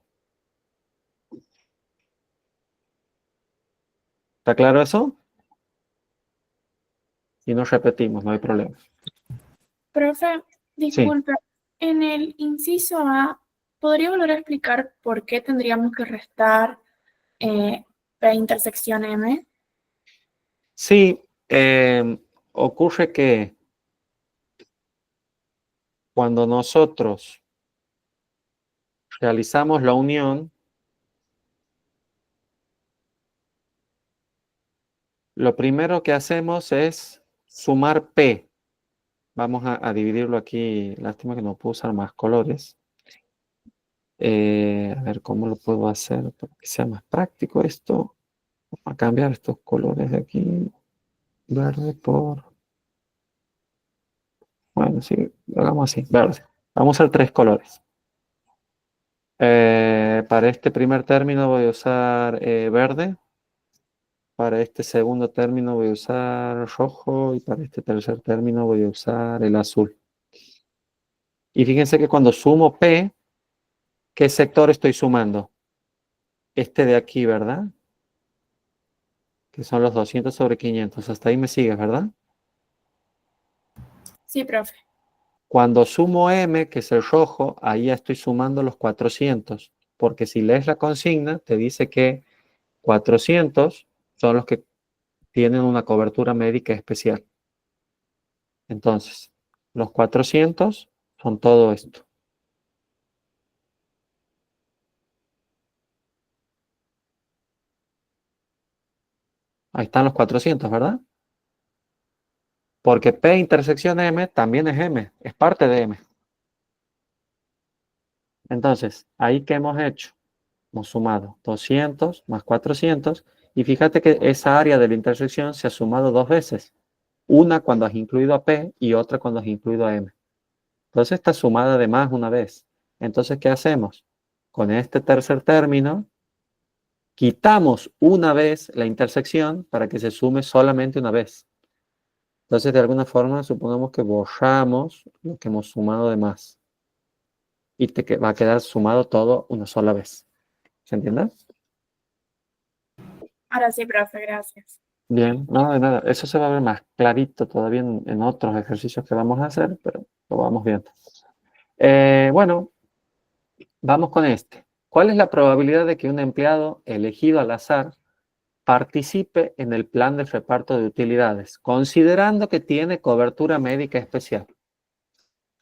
¿Está claro eso? Y nos repetimos, no hay problema. Profe, disculpe, en el inciso A, ¿podría volver a explicar por qué tendríamos que restar P intersección M? Sí, ocurre que cuando nosotros realizamos la unión, lo primero que hacemos es sumar P. Vamos a dividirlo aquí. Lástima que no puedo usar más colores. A ver cómo lo puedo hacer para que sea más práctico esto. Vamos a cambiar estos colores de aquí. Verde por... Bueno, sí, hagamos así, verde. Vamos a usar 3 colores. Para este primer término voy a usar verde. Para este segundo término voy a usar rojo y para este tercer término voy a usar el azul. Y fíjense que cuando sumo P, ¿qué sector estoy sumando? Este de aquí, ¿verdad? Que son los 200 sobre 500. Hasta ahí me sigues, ¿verdad? Sí, profe. Cuando sumo M, que es el rojo, ahí ya estoy sumando los 400. Porque si lees la consigna, te dice que 400 son los que tienen una cobertura médica especial. Entonces, los 400 son todo esto. Ahí están los 400, ¿verdad? Porque P intersección M también es M, es parte de M. Entonces, ahí que hemos hecho, hemos sumado 200 más 400 y fíjate que esa área de la intersección se ha sumado 2 veces. Una cuando has incluido a P y otra cuando has incluido a M. Entonces está sumada de más una vez. Entonces, ¿qué hacemos? Con este tercer término, quitamos una vez la intersección para que se sume solamente una vez. Entonces, de alguna forma, supongamos que borramos lo que hemos sumado de más. Y te va a quedar sumado todo una sola vez. ¿Se entiende? Ahora sí, profe, gracias. Bien, no, de nada. Eso se va a ver más clarito todavía en otros ejercicios que vamos a hacer, pero lo vamos viendo. Bueno, vamos con este. ¿Cuál es la probabilidad de que un empleado elegido al azar participe en el plan de reparto de utilidades, considerando que tiene cobertura médica especial?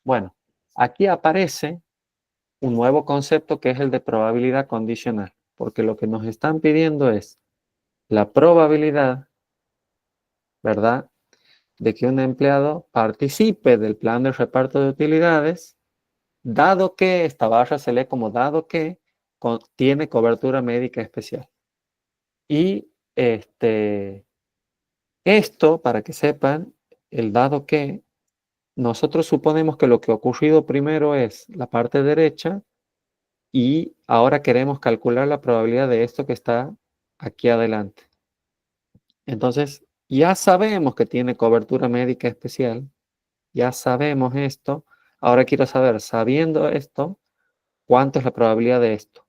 Bueno, aquí aparece un nuevo concepto que es el de probabilidad condicional, porque lo que nos están pidiendo es la probabilidad, ¿verdad?, de que un empleado participe del plan de reparto de utilidades, dado que, esta barra se lee como dado que tiene cobertura médica especial. Y esto, para que sepan, el dado que, nosotros suponemos que lo que ha ocurrido primero es la parte derecha y ahora queremos calcular la probabilidad de esto que está aquí adelante. Entonces, ya sabemos que tiene cobertura médica especial, ya sabemos esto. Ahora quiero saber, sabiendo esto, cuánto es la probabilidad de esto.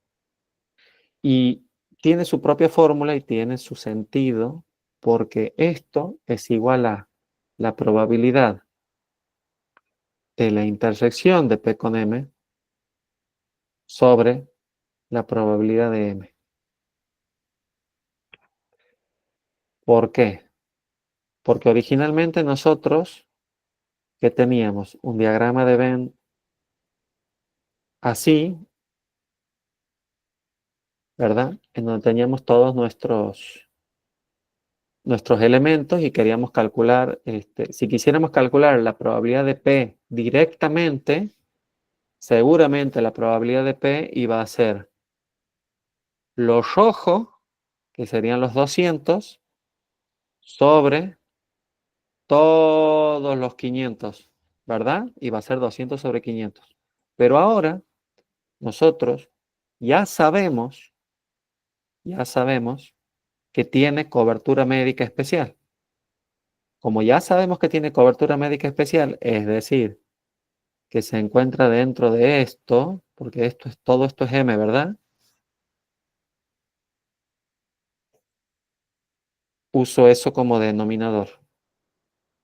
Y tiene su propia fórmula y tiene su sentido, porque esto es igual a la probabilidad de la intersección de P con M sobre la probabilidad de M. ¿Por qué? Porque originalmente nosotros, que teníamos un diagrama de Venn así, ¿verdad? En donde teníamos todos nuestros elementos y queríamos calcular, si quisiéramos calcular la probabilidad de P directamente, seguramente la probabilidad de P iba a ser lo rojo, que serían los 200, sobre todos los 500, ¿verdad? Iba a ser 200 sobre 500. Pero ahora nosotros ya sabemos que tiene cobertura médica especial. Como ya sabemos que tiene cobertura médica especial, es decir, que se encuentra dentro de esto, porque todo esto es M, ¿verdad? Uso eso como denominador,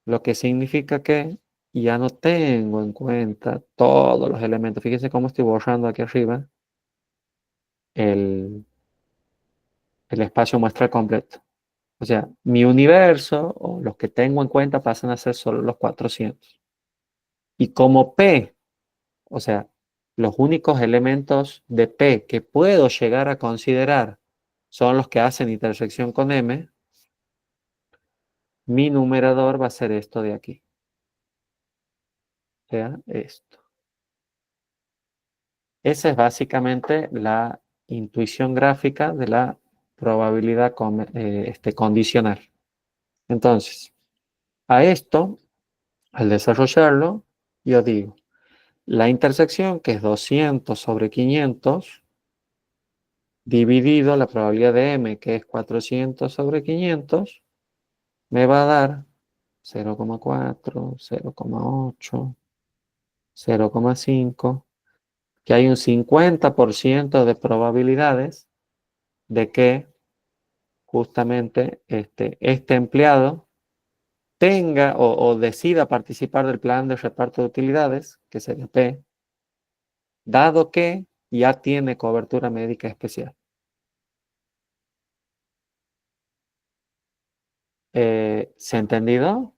lo que significa que ya no tengo en cuenta todos los elementos. Fíjense cómo estoy borrando aquí arriba el espacio muestral completo. O sea, mi universo o los que tengo en cuenta pasan a ser solo los 400. Y como P, o sea, los únicos elementos de P que puedo llegar a considerar son los que hacen intersección con M, mi numerador va a ser esto de aquí. O sea, esto. Esa es básicamente la intuición gráfica de la probabilidad condicional. Entonces, a esto, al desarrollarlo, yo digo, la intersección, que es 200 sobre 500, dividido la probabilidad de M, que es 400 sobre 500, me va a dar 0,4, 0,8, 0,5, que hay un 50% de probabilidades de que justamente este empleado tenga o decida participar del plan de reparto de utilidades, que sería P, dado que ya tiene cobertura médica especial. ¿Se ha entendido?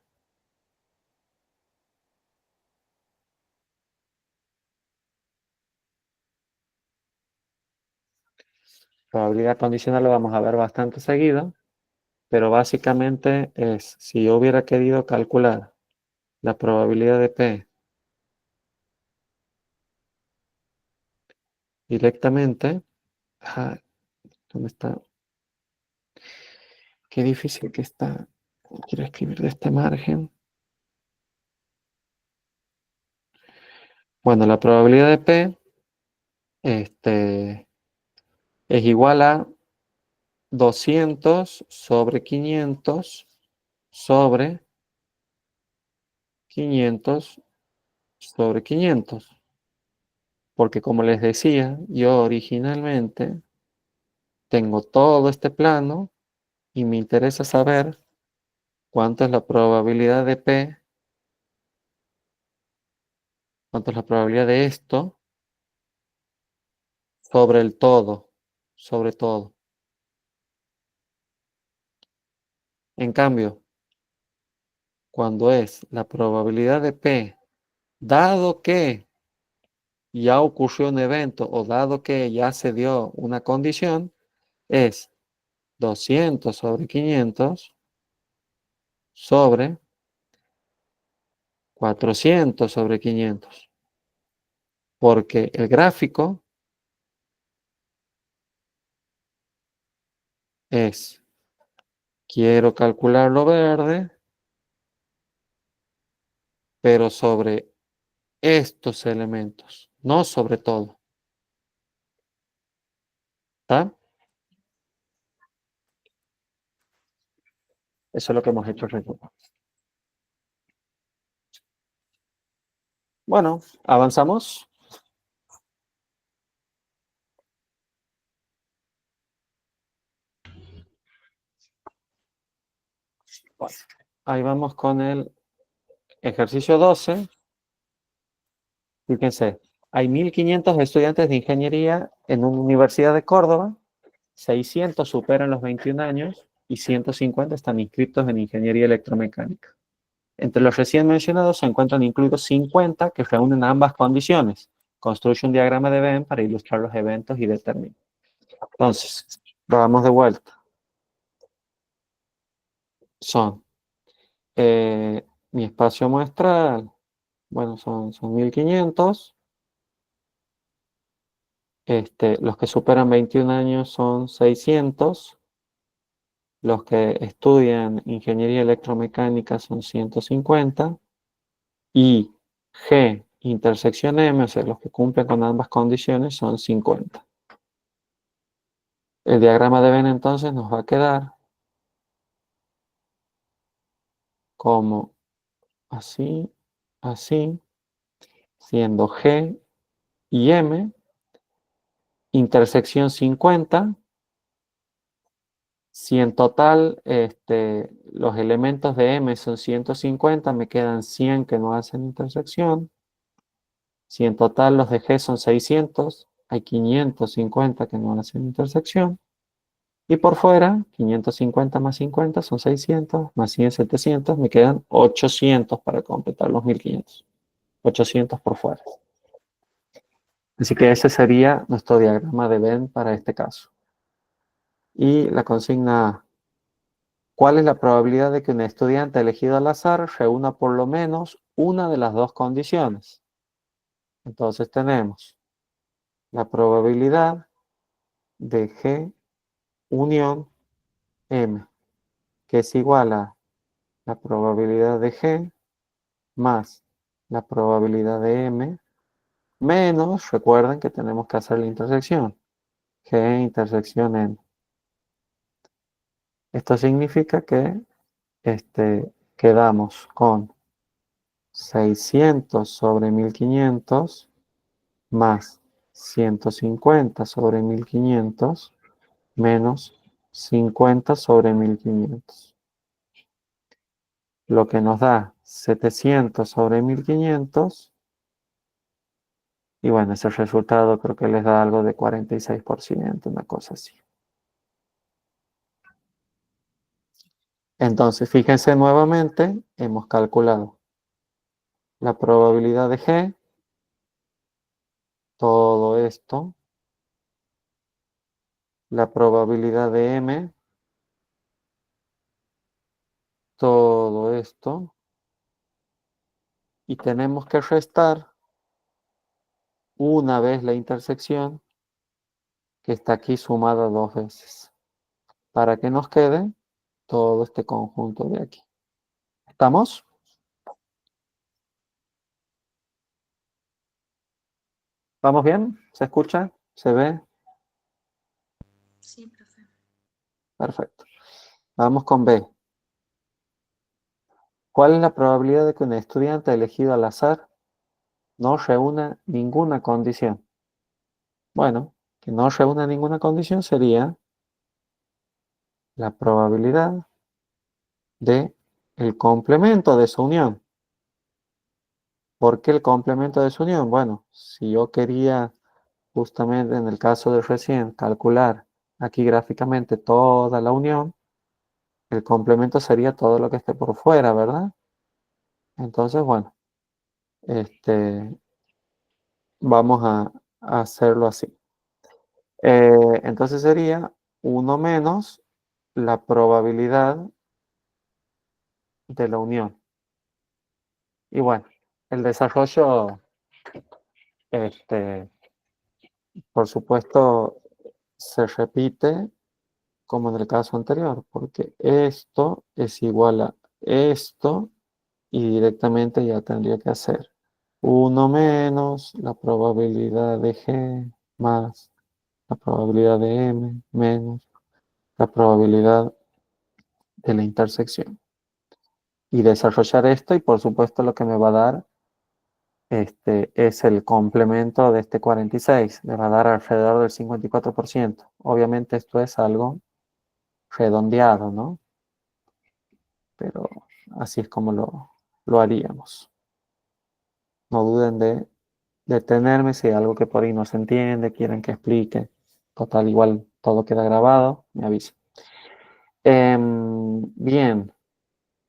Probabilidad condicional lo vamos a ver bastante seguido, pero básicamente es, si yo hubiera querido calcular la probabilidad de P directamente, ¿dónde está? Qué difícil que está. Quiero escribir de este margen. Bueno, la probabilidad de P es igual a 200 sobre 500 sobre 500 sobre 500. Porque como les decía, yo originalmente tengo todo este plano y me interesa saber cuánto es la probabilidad de P, cuánto es la probabilidad de esto sobre el todo, sobre todo. En cambio, cuando es la probabilidad de P, dado que ya ocurrió un evento o dado que ya se dio una condición, es 200 sobre 500 sobre 400 sobre 500. Porque el gráfico es, quiero calcular lo verde, pero sobre estos elementos, no sobre todo. ¿Está? Eso es lo que hemos hecho. Bueno, avanzamos. Bueno, ahí vamos con el ejercicio 12. Fíjense, hay 1.500 estudiantes de ingeniería en una universidad de Córdoba, 600 superan los 21 años y 150 están inscritos en ingeniería electromecánica. Entre los recién mencionados se encuentran incluidos 50 que reúnen ambas condiciones. Construye un diagrama de Venn para ilustrar los eventos y determina. Entonces, vamos de vuelta. Son mi espacio muestral, bueno, son 1.500. Los que superan 21 años son 600. Los que estudian ingeniería electromecánica son 150. Y G intersección M, o sea, los que cumplen con ambas condiciones, son 50. El diagrama de Venn entonces nos va a quedar como así, así, siendo G y M, intersección 50. Si en total los elementos de M son 150, me quedan 100 que no hacen intersección. Si en total los de G son 600, hay 550 que no hacen intersección. Y por fuera, 550 más 50 son 600, más 100, 700, me quedan 800 para completar los 1.500. 800 por fuera. Así que ese sería nuestro diagrama de Venn para este caso. Y la consigna A. ¿Cuál es la probabilidad de que un estudiante elegido al azar reúna por lo menos una de las dos condiciones? Entonces tenemos la probabilidad de G unión M, que es igual a la probabilidad de G más la probabilidad de M, menos, recuerden que tenemos que hacer la intersección, G intersección M. Esto significa que quedamos con 600 sobre 1.500 más 150 sobre 1.500 menos 50 sobre 1.500. Lo que nos da 700 sobre 1.500. Y bueno, ese resultado creo que les da algo de 46%, una cosa así. Entonces, fíjense nuevamente, hemos calculado la probabilidad de G, todo esto, la probabilidad de M, todo esto, y tenemos que restar una vez la intersección que está aquí sumada 2 veces, para que nos quede todo este conjunto de aquí. ¿Estamos? ¿Vamos bien? ¿Se escucha? ¿Se ve? Sí, profe. Perfecto. Vamos con B. ¿Cuál es la probabilidad de que un estudiante elegido al azar no reúna ninguna condición? Bueno, que no reúna ninguna condición sería la probabilidad de el complemento de su unión. ¿Por qué el complemento de su unión? Bueno, si yo quería justamente en el caso de recién calcular aquí gráficamente toda la unión, el complemento sería todo lo que esté por fuera, ¿verdad? Entonces, bueno, vamos a hacerlo así. Entonces sería 1 menos la probabilidad de la unión. Y bueno, el desarrollo, por supuesto, se repite como en el caso anterior, porque esto es igual a esto y directamente ya tendría que hacer 1 menos la probabilidad de G más la probabilidad de M menos la probabilidad de la intersección. Y desarrollar esto, y por supuesto lo que me va a dar es el complemento de este 46, me va a dar alrededor del 54%. Obviamente esto es algo redondeado, ¿no? Pero así es como lo haríamos. No duden de detenerme si hay algo que por ahí no se entiende, quieren que explique. Total, igual todo queda grabado, me avisa. Bien.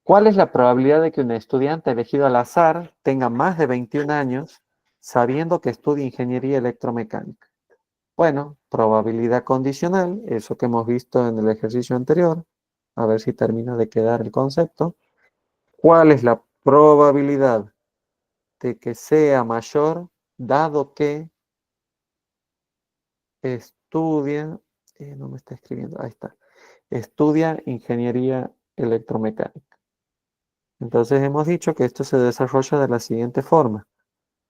¿Cuál es la probabilidad de que un estudiante elegido al azar tenga más de 21 años sabiendo que estudia ingeniería electromecánica? Bueno, probabilidad condicional, eso que hemos visto en el ejercicio anterior. A ver si termina de quedar el concepto. ¿Cuál es la probabilidad de que sea mayor dado que estudia, no me está escribiendo, ahí está, estudia ingeniería electromecánica? Entonces hemos dicho que esto se desarrolla de la siguiente forma.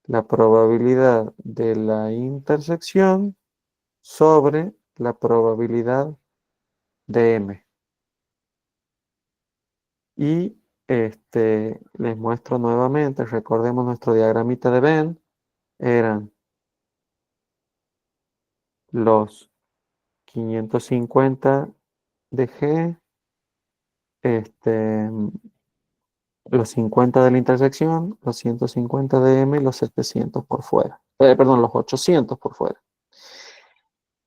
La probabilidad de la intersección sobre la probabilidad de M. Y les muestro nuevamente, recordemos nuestro diagramita de Venn, eran los 550 de G, los 50 de la intersección, los 150 de M y los 700 por fuera. Perdón, los 800 por fuera.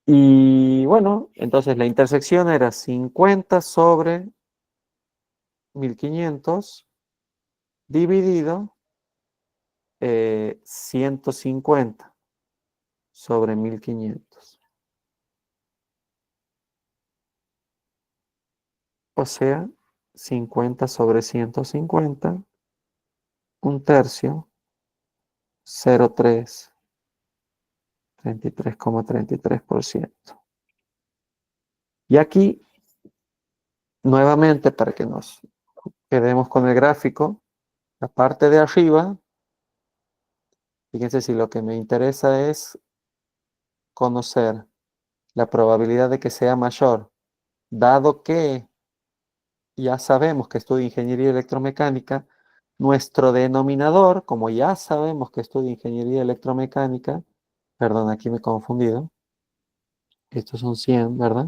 Y bueno, entonces la intersección era 50 sobre 1500 dividido 150 sobre 1500. O sea, 50 sobre 150, un tercio, 0,3, 33,33%. Y aquí, nuevamente, para que nos quedemos con el gráfico, la parte de arriba, fíjense si lo que me interesa es conocer la probabilidad de que sea mayor, dado que ya sabemos que estudia ingeniería electromecánica, nuestro denominador, como ya sabemos que estudia ingeniería electromecánica, perdón, aquí me he confundido, estos son 100, ¿verdad?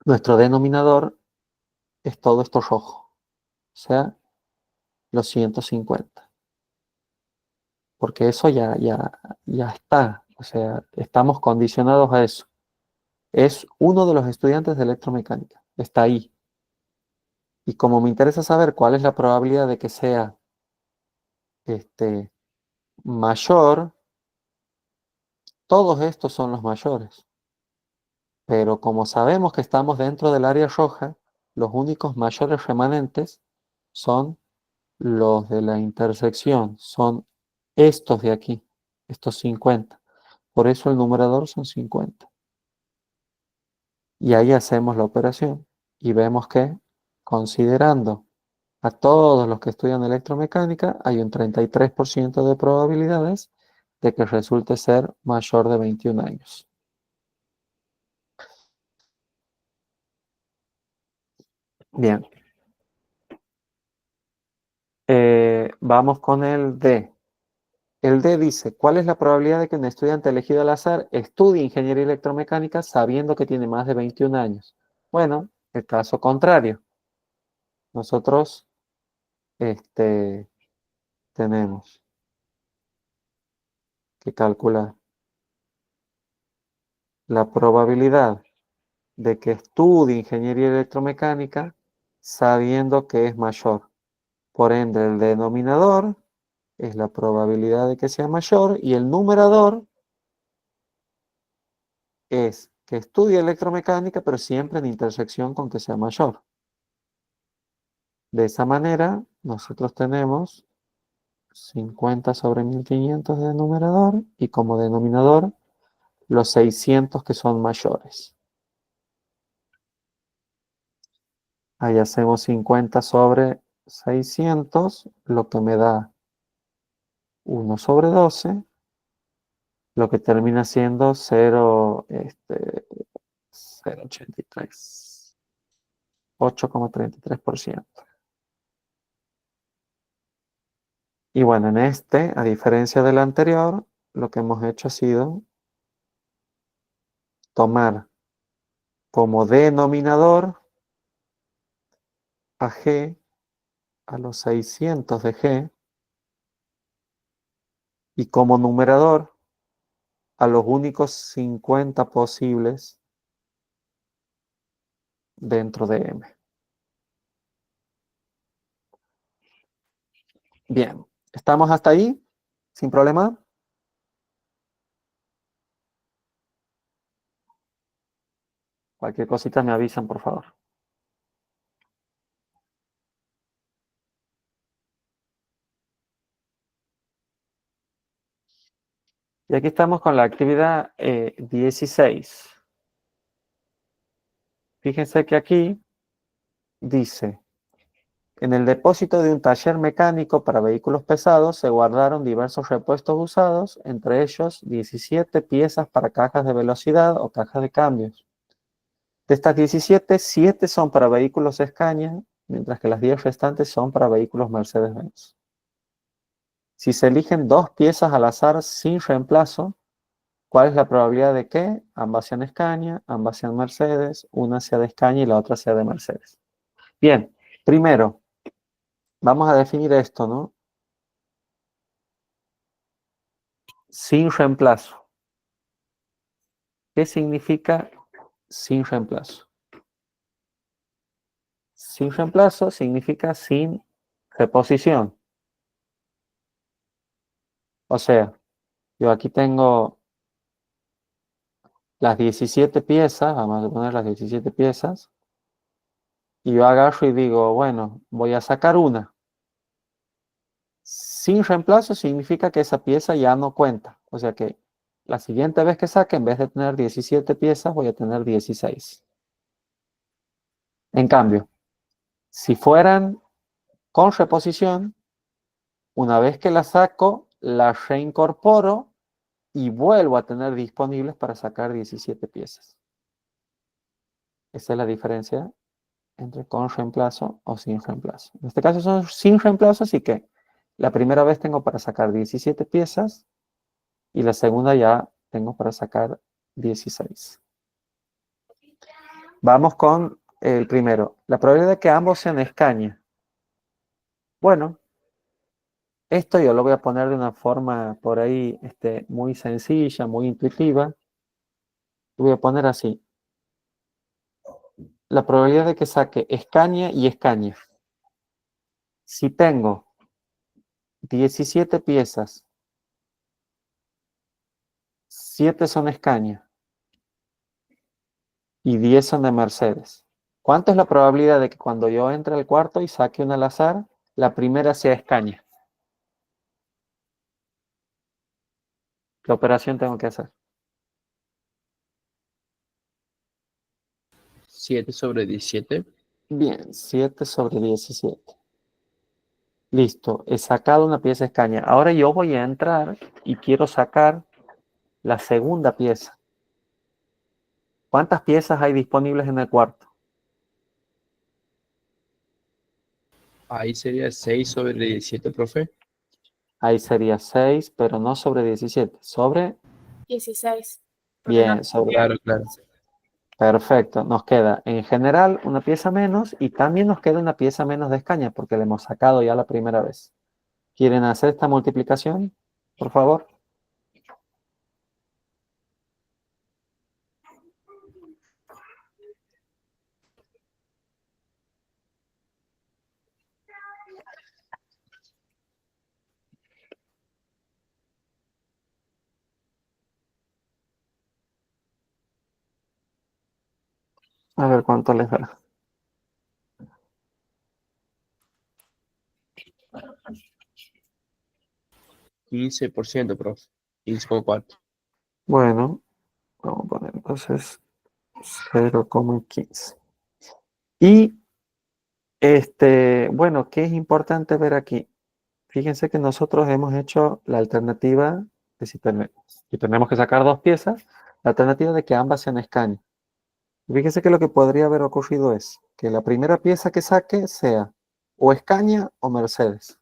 Nuestro denominador es todo esto rojo, o sea, los 150, porque eso ya está, o sea, estamos condicionados a eso. Es uno de los estudiantes de electromecánica, está ahí. Y como me interesa saber cuál es la probabilidad de que sea mayor, todos estos son los mayores. Pero como sabemos que estamos dentro del área roja, los únicos mayores remanentes son los de la intersección, son estos de aquí, estos 50. Por eso el numerador son 50. Y ahí hacemos la operación y vemos que, considerando a todos los que estudian electromecánica, hay un 33% de probabilidades de que resulte ser mayor de 21 años. Bien. Vamos con el D. El D dice, ¿cuál es la probabilidad de que un estudiante elegido al azar estudie ingeniería electromecánica sabiendo que tiene más de 21 años? Bueno, el caso contrario. Nosotros tenemos que calcular la probabilidad de que estudie ingeniería electromecánica sabiendo que es mayor. Por ende, el denominador es la probabilidad de que sea mayor y el numerador es que estudie electromecánica, pero siempre en intersección con que sea mayor. De esa manera, nosotros tenemos 50 sobre 1500 de numerador y como denominador los 600 que son mayores. Ahí hacemos 50 sobre 600, lo que me da 1 sobre 12, lo que termina siendo 0,83. 8,33%. Y bueno, en este, a diferencia del anterior, lo que hemos hecho ha sido tomar como denominador a G, a los 600 de G, y como numerador a los únicos 50 posibles dentro de M. Bien, ¿estamos hasta ahí? ¿Sin problema? Cualquier cosita me avisan, por favor. Y aquí estamos con la actividad 16. Fíjense que aquí dice, en el depósito de un taller mecánico para vehículos pesados se guardaron diversos repuestos usados, entre ellos 17 piezas para cajas de velocidad o cajas de cambios. De estas 17, 7 son para vehículos Scania, mientras que las 10 restantes son para vehículos Mercedes-Benz. Si se eligen 2 piezas al azar sin reemplazo, ¿cuál es la probabilidad de que ambas sean Scania, ambas sean Mercedes, una sea de Scania y la otra sea de Mercedes? Bien, primero, vamos a definir esto, ¿no? Sin reemplazo. ¿Qué significa sin reemplazo? Sin reemplazo significa sin reposición. O sea, yo aquí tengo las 17 piezas, vamos a poner las 17 piezas, y yo agarro y digo, bueno, voy a sacar una. Sin reemplazo significa que esa pieza ya no cuenta. O sea que la siguiente vez que saque, en vez de tener 17 piezas, voy a tener 16. En cambio, si fueran con reposición, una vez que la saco, la reincorporo y vuelvo a tener disponibles para sacar 17 piezas. Esa es la diferencia entre con reemplazo o sin reemplazo. En este caso son sin reemplazo, así que la primera vez tengo para sacar 17 piezas y la segunda ya tengo para sacar 16. Vamos con el primero. La probabilidad de que ambos sean Scania. Bueno, esto yo lo voy a poner de una forma por ahí muy sencilla, muy intuitiva. Lo voy a poner así. La probabilidad de que saque Scania y Scania. Si tengo 17 piezas, 7 son Scania y 10 son de Mercedes. ¿Cuánto es la probabilidad de que cuando yo entre al cuarto y saque una al azar, la primera sea Scania? ¿Qué operación tengo que hacer? 7 sobre 17. Bien, 7 sobre 17. Listo, he sacado una pieza Scania. Ahora yo voy a entrar y quiero sacar la segunda pieza. ¿Cuántas piezas hay disponibles en el cuarto? Ahí sería 6 sobre 17, profe. Ahí sería 6, pero no sobre 17. Sobre, 16. Porque bien, no- sobre. Claro, claro. Perfecto. Nos queda en general una pieza menos y también nos queda una pieza menos de Scania porque la hemos sacado ya la primera vez. ¿Quieren hacer esta multiplicación, por favor? A ver cuánto les da. %, profe. 15,4. Bueno, vamos a poner entonces 0,15. Y bueno, ¿qué es importante ver aquí? Fíjense que nosotros hemos hecho la alternativa de si tenemos que sacar 2 piezas, la alternativa de que ambas sean Scania. Fíjense que lo que podría haber ocurrido es que la primera pieza que saque sea o Scania o Mercedes.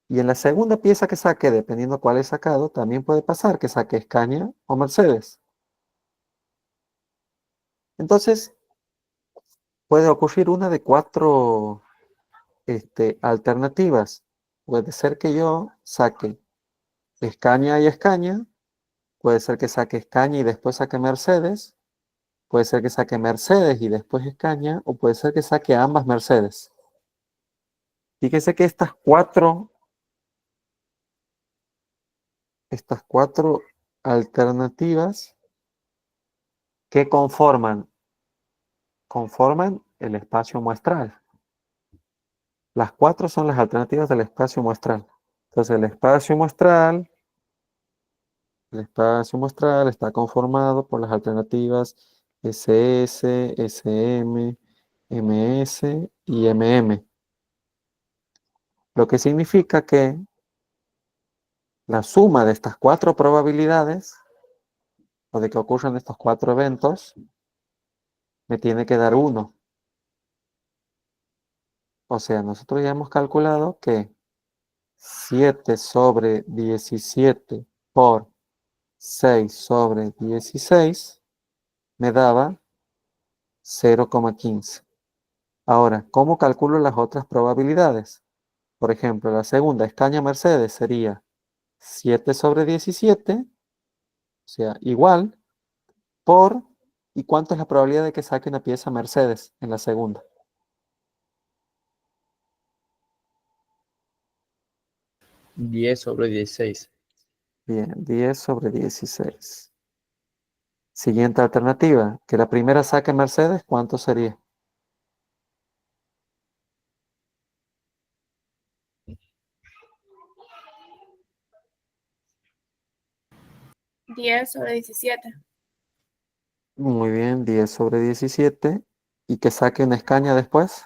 Y en la segunda pieza que saque, dependiendo cuál he sacado, también puede pasar que saque Scania o Mercedes. Entonces, puede ocurrir una de cuatro alternativas. Puede ser que yo saque Scania y Scania, puede ser que saque Scania y después saque Mercedes, puede ser que saque Mercedes y después Scania, o puede ser que saque ambas Mercedes. Fíjese que estas cuatro alternativas que conforman el espacio muestral. Las cuatro son las alternativas del espacio muestral. Entonces el espacio muestral está conformado por las alternativas SS, SM, MS y MM. Lo que significa que la suma de estas cuatro probabilidades, o de que ocurran estos cuatro eventos, me tiene que dar 1. O sea, nosotros ya hemos calculado que 7 sobre 17 por 6 sobre 16 me daba 0,15. Ahora, ¿cómo calculo las otras probabilidades? Por ejemplo, la segunda, Scania Mercedes, sería 7 sobre 17, o sea, igual, por, ¿y cuánto es la probabilidad de que saque una pieza Mercedes en la segunda? 10 sobre 16. Bien, 10 sobre 16. Siguiente alternativa, que la primera saque Mercedes, ¿cuánto sería? 10 sobre 17. Muy bien, 10 sobre 17. ¿Y que saque una Scania después?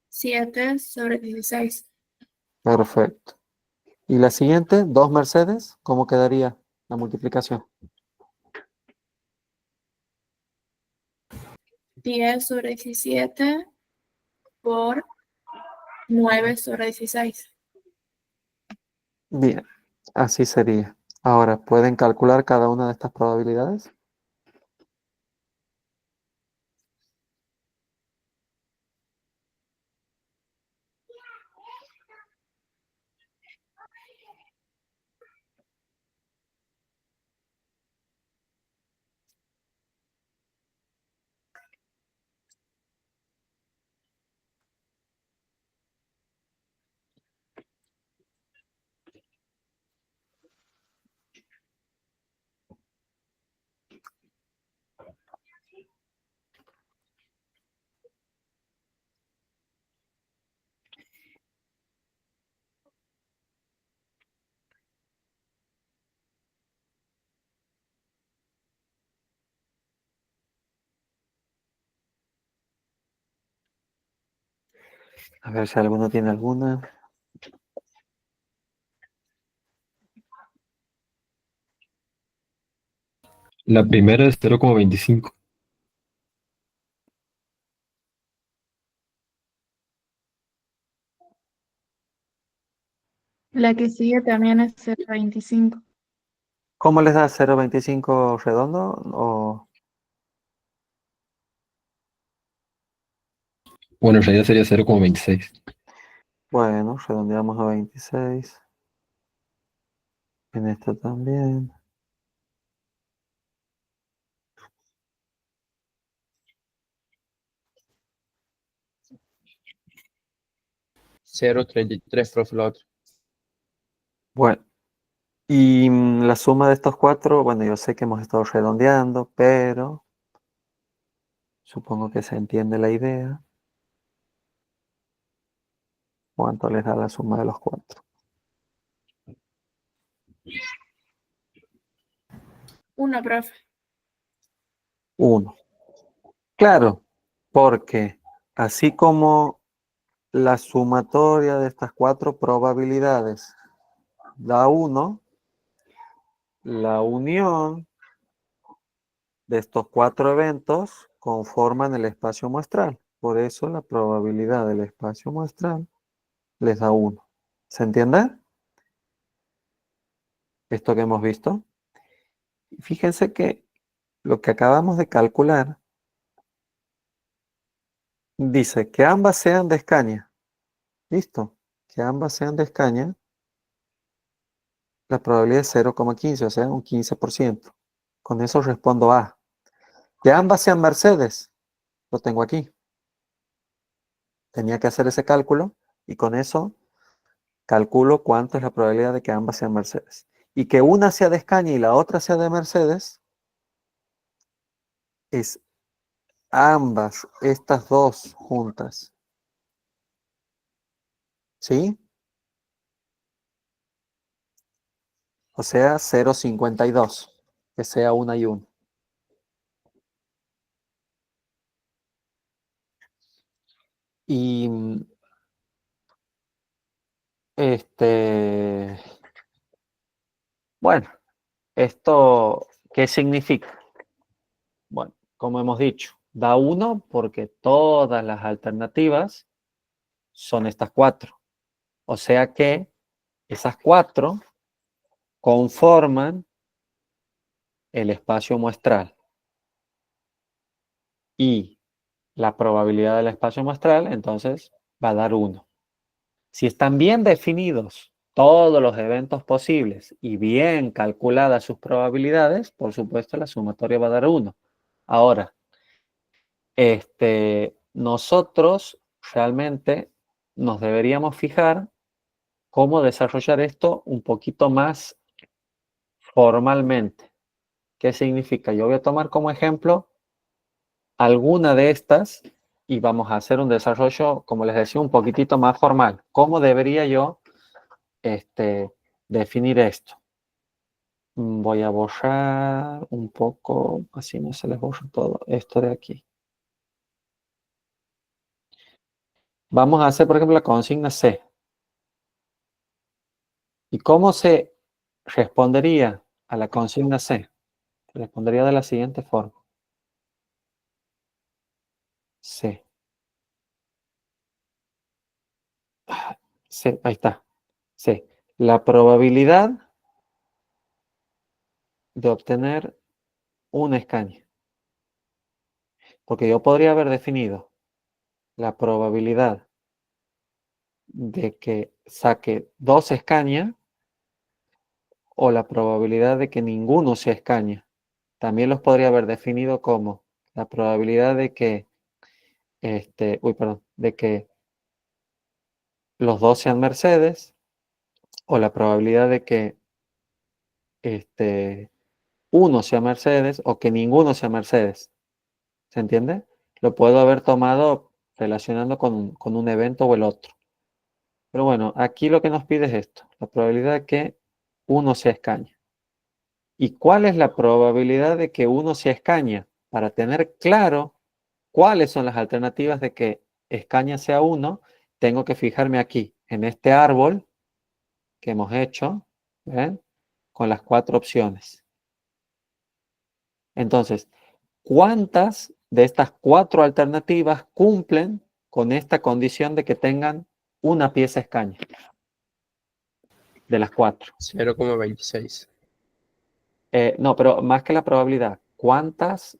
7 sobre 16. Perfecto. Y la siguiente, 2 Mercedes, ¿cómo quedaría la multiplicación? 10 sobre 17 por 9 sobre 16. Bien, así sería. Ahora, ¿pueden calcular cada una de estas probabilidades? A ver si alguno tiene alguna. La primera es 0,25. La que sigue también es 0,25. ¿Cómo les da 0,25 redondo? Bueno, en realidad sería 0,26. Bueno, redondeamos a 26. En esta también. 0,33, profe, la otra. Bueno, y la suma de estos cuatro, bueno, yo sé que hemos estado redondeando, pero supongo que se entiende la idea. ¿Cuánto les da la suma de los cuatro? 1, profe. 1. Claro, porque así como la sumatoria de estas cuatro probabilidades da 1, la unión de estos cuatro eventos conforman el espacio muestral. Por eso la probabilidad del espacio muestral les da 1. ¿Se entiende? Esto que hemos visto. Fíjense que lo que acabamos de calcular dice que ambas sean de escaña. ¿Listo? Que ambas sean de escaña. La probabilidad es 0,15, o sea, un 15%. Con eso respondo A. Que ambas sean Mercedes. Lo tengo aquí. Tenía que hacer ese cálculo y con eso calculo cuánto es la probabilidad de que ambas sean Mercedes. Y que una sea de escaña y la otra sea de Mercedes es ambas, estas dos juntas. ¿Sí? O sea, 0,52. Que sea una y una. Y bueno, ¿esto qué significa? Bueno, como hemos dicho, da 1 porque todas las alternativas son estas 4. O sea que esas 4 conforman el espacio muestral. Y la probabilidad del espacio muestral, entonces, va a dar 1. Si están bien definidos todos los eventos posibles y bien calculadas sus probabilidades, por supuesto, la sumatoria va a dar 1. Ahora, nosotros realmente nos deberíamos fijar cómo desarrollar esto un poquito más formalmente. ¿Qué significa? Yo voy a tomar como ejemplo alguna de estas y vamos a hacer un desarrollo, como les decía, un poquitito más formal. ¿Cómo debería yo definir esto? Voy a borrar un poco, así no se les borra todo esto de aquí. Vamos a hacer, por ejemplo, la consigna C. ¿Y cómo se respondería a la consigna C? Respondería de la siguiente forma. C. C, ahí está. C. La probabilidad de obtener una escaña. Porque yo podría haber definido la probabilidad de que saque 2 escañas o la probabilidad de que ninguno sea escaña. También los podría haber definido como la probabilidad de que, de que los dos sean Mercedes o la probabilidad de que uno sea Mercedes o que ninguno sea Mercedes. ¿Se entiende? Lo puedo haber tomado relacionando con un evento o el otro. Pero bueno, aquí lo que nos pide es esto, la probabilidad de que uno sea escaña. ¿Y cuál es la probabilidad de que uno sea escaña? Para tener claro cuáles son las alternativas de que escaña sea uno, tengo que fijarme aquí, en este árbol que hemos hecho, ¿ven? Con las 4 opciones. Entonces, ¿cuántas de estas 4 alternativas cumplen con esta condición de que tengan una pieza escaña? De las 4. 0,26. No, pero más que la probabilidad, ¿cuántas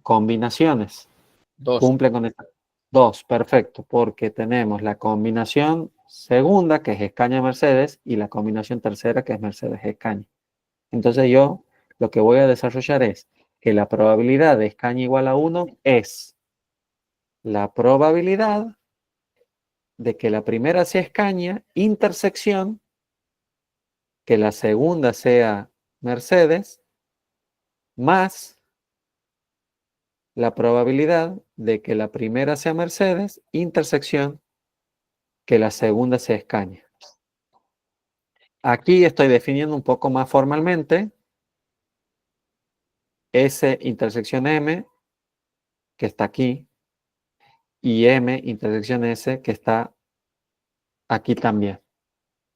combinaciones 2. cumplen con esta? 2, perfecto, porque tenemos la combinación segunda, que es escaña Mercedes, y la combinación tercera, que es Mercedes escaña. Entonces yo lo que voy a desarrollar es que la probabilidad de escaña igual a 1 es la probabilidad de que la primera sea escaña, intersección, que la segunda sea Mercedes, más la probabilidad de que la primera sea Mercedes, intersección, que la segunda sea escaña. Aquí estoy definiendo un poco más formalmente S intersección M, que está aquí, y M intersección S, que está aquí también.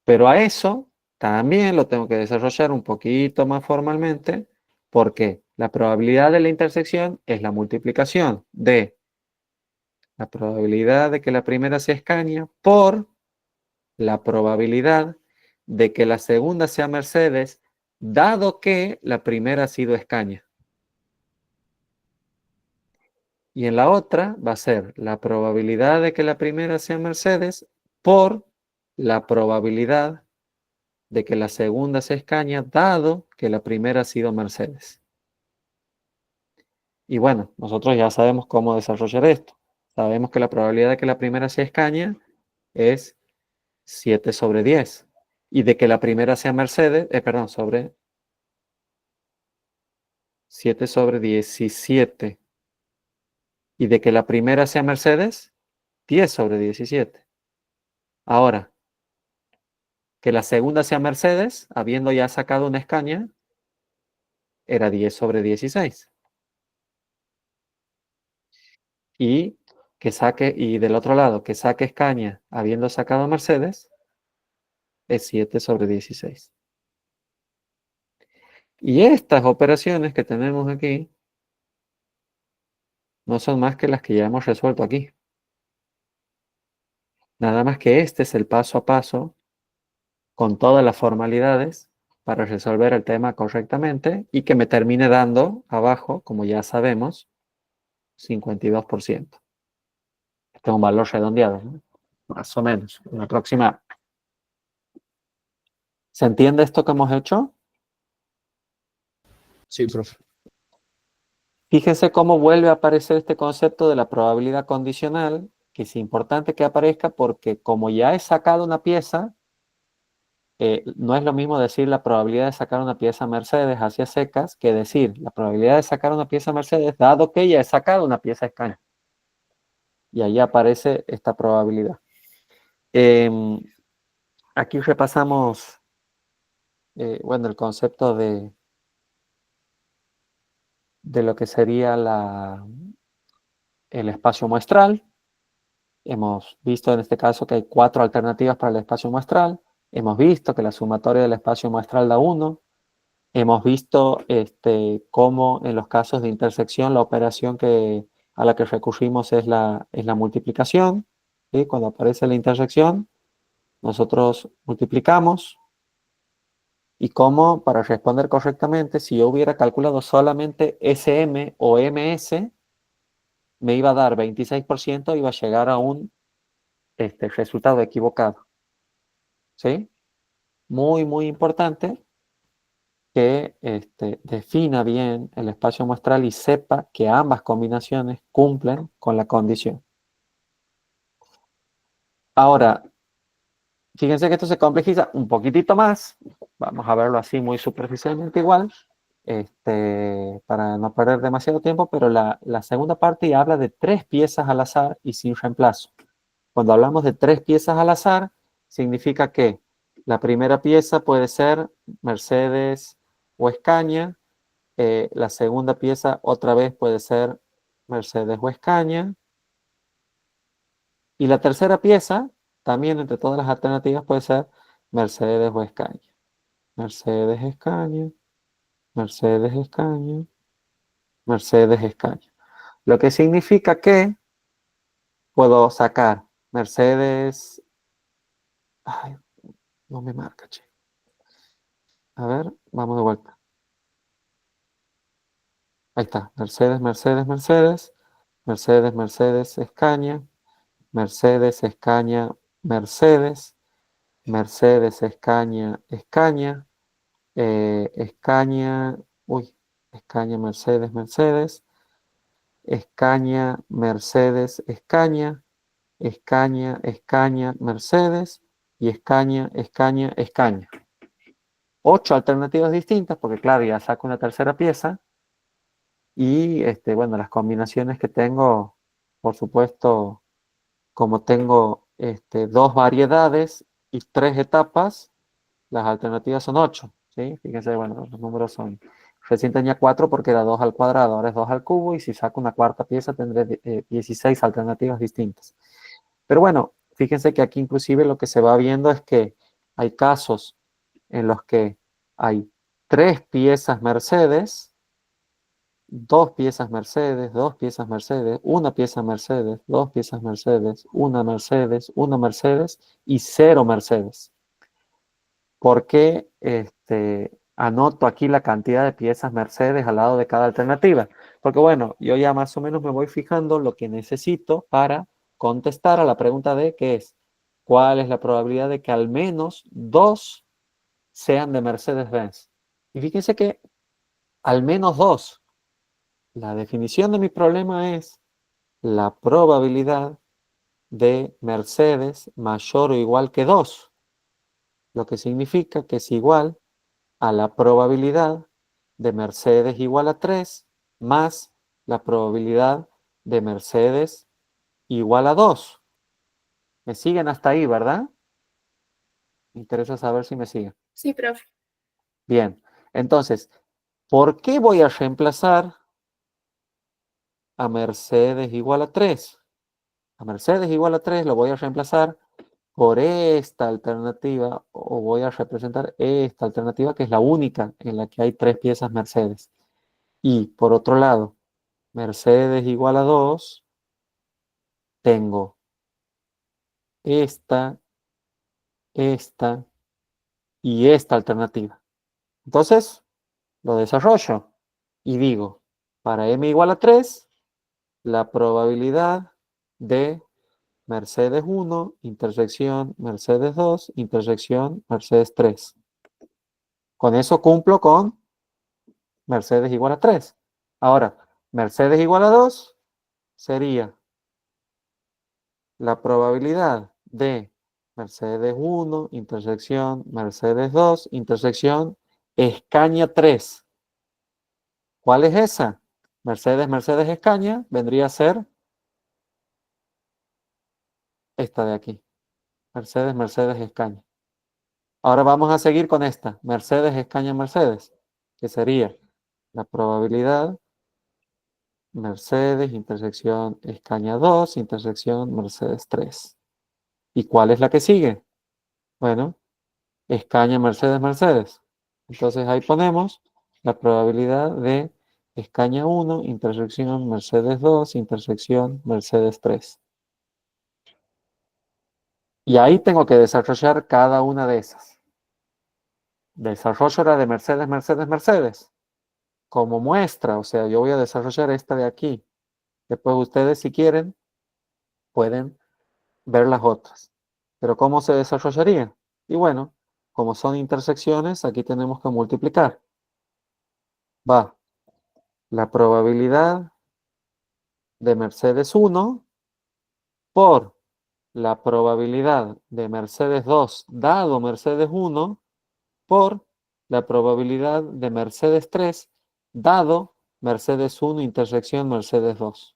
Pero a eso también lo tengo que desarrollar un poquito más formalmente, porque La probabilidad de la intersección es la multiplicación de la probabilidad de que la primera sea Escaña por la probabilidad de que la segunda sea Mercedes, dado que la primera ha sido Escaña. Y en la otra va a ser la probabilidad de que la primera sea Mercedes por la probabilidad de que la segunda sea Escaña, dado que la primera ha sido Mercedes. Y bueno, nosotros ya sabemos cómo desarrollar esto. Sabemos que la probabilidad de que la primera sea Escaña es 7 sobre 10. Y de que la primera sea Mercedes, sobre 7 sobre 17. Y de que la primera sea Mercedes, 10 sobre 17. Ahora, que la segunda sea Mercedes, habiendo ya sacado una Escaña, era 10 sobre 16. Y del otro lado, que saque Escaña, habiendo sacado Mercedes, es 7 sobre 16. Y estas operaciones que tenemos aquí no son más que las que ya hemos resuelto aquí. Nada más que este es el paso a paso con todas las formalidades para resolver el tema correctamente y que me termine dando abajo, como ya sabemos, 52%. Este es un valor redondeado, ¿no? Más o menos, un aproximado. ¿Se entiende esto que hemos hecho? Sí, profe. Fíjense cómo vuelve a aparecer este concepto de la probabilidad condicional, que es importante que aparezca porque como ya he sacado una pieza, no es lo mismo decir la probabilidad de sacar una pieza Mercedes hacia secas que decir la probabilidad de sacar una pieza Mercedes dado que ya he sacado una pieza Escaña. Y ahí aparece esta probabilidad. Aquí repasamos, el concepto de lo que sería el espacio muestral. Hemos visto en este caso que hay 4 alternativas para el espacio muestral. Hemos visto que la sumatoria del espacio muestral da 1. Hemos visto cómo en los casos de intersección la operación a la que recurrimos es la multiplicación. ¿Sí? Cuando aparece la intersección, nosotros multiplicamos. Y cómo, para responder correctamente, si yo hubiera calculado solamente SM o MS, me iba a dar 26%, iba a llegar a un resultado equivocado. ¿Sí? Muy, muy importante que defina bien el espacio muestral y sepa que ambas combinaciones cumplen con la condición. Ahora, fíjense que esto se complejiza un poquitito más. Vamos a verlo así muy superficialmente igual, para no perder demasiado tiempo, pero la segunda parte habla de 3 piezas al azar y sin reemplazo. Cuando hablamos de 3 piezas al azar, significa que la primera pieza puede ser Mercedes o Escaña, la segunda pieza otra vez puede ser Mercedes o Escaña, y la tercera pieza, también entre todas las alternativas, puede ser Mercedes o Escaña. Mercedes, Escaña, Mercedes, Escaña, Mercedes, Escaña. Lo que significa que puedo sacar Mercedes... Ay, no me marca, che. A ver, vamos de vuelta. Ahí está. Mercedes, Mercedes, Mercedes. Mercedes, Mercedes, Escaña. Mercedes, Escaña, Mercedes. Mercedes, Escaña, Escaña. Escaña, Escaña, Mercedes, Mercedes. Escaña, Mercedes, Escaña. Escaña, Escaña, Mercedes. Y Escaña, Escaña, Escaña. 8 alternativas distintas, porque claro, ya saco una tercera pieza. Y las combinaciones que tengo, por supuesto, como tengo 2 variedades y 3 etapas, las alternativas son 8. ¿Sí? Fíjense, los números son. Recién tenía 4 porque era 2 al cuadrado, ahora es 2 al cubo, y si saco una cuarta pieza tendré 16 alternativas distintas. Pero bueno, fíjense que aquí inclusive lo que se va viendo es que hay casos en los que hay 3 piezas Mercedes 2 piezas Mercedes, 2 piezas Mercedes, 1 pieza Mercedes, 2 piezas Mercedes, 1 Mercedes, 1 Mercedes y 0 Mercedes. ¿Por qué anoto aquí la cantidad de piezas Mercedes al lado de cada alternativa? Porque bueno, yo ya más o menos me voy fijando lo que necesito para contestar a la pregunta de ¿qué es? ¿Cuál es la probabilidad de que al menos 2 sean de Mercedes-Benz? Y fíjense que al menos 2. La definición de mi problema es la probabilidad de Mercedes mayor o igual que 2, lo que significa que es igual a la probabilidad de Mercedes igual a 3 más la probabilidad de Mercedes igual a 2. ¿Me siguen hasta ahí, verdad? Me interesa saber si me siguen. Sí, profe. Bien, entonces, ¿por qué voy a reemplazar a Mercedes igual a 3? A Mercedes igual a 3 lo voy a reemplazar por esta alternativa, o voy a representar esta alternativa que es la única en la que hay 3 piezas Mercedes. Y por otro lado, Mercedes igual a 2, tengo esta y esta alternativa. Entonces, lo desarrollo y digo, para m igual a 3, la probabilidad de Mercedes 1, intersección Mercedes 2, intersección Mercedes 3. Con eso cumplo con Mercedes igual a 3. Ahora, Mercedes igual a 2 sería la probabilidad de Mercedes 1, intersección Mercedes 2, intersección Escaña 3. ¿Cuál es esa? Mercedes Escaña vendría a ser esta de aquí. Mercedes Escaña. Ahora vamos a seguir con esta. Mercedes Escaña Mercedes, que sería la probabilidad Mercedes, intersección Escaña 2, intersección Mercedes 3. ¿Y cuál es la que sigue? Bueno, Escaña Mercedes. Entonces ahí ponemos la probabilidad de Escaña 1, intersección Mercedes 2, intersección Mercedes 3. Y ahí tengo que desarrollar cada una de esas. Desarrollo la de Mercedes. Como muestra, o sea, yo voy a desarrollar esta de aquí. Después ustedes, si quieren, pueden ver las otras. Pero ¿cómo se desarrollaría? Y bueno, como son intersecciones, aquí tenemos que multiplicar. Va la probabilidad de Mercedes 1 por la probabilidad de Mercedes 2 dado Mercedes 1 por la probabilidad de Mercedes 3 dado Mercedes 1 intersección Mercedes 2.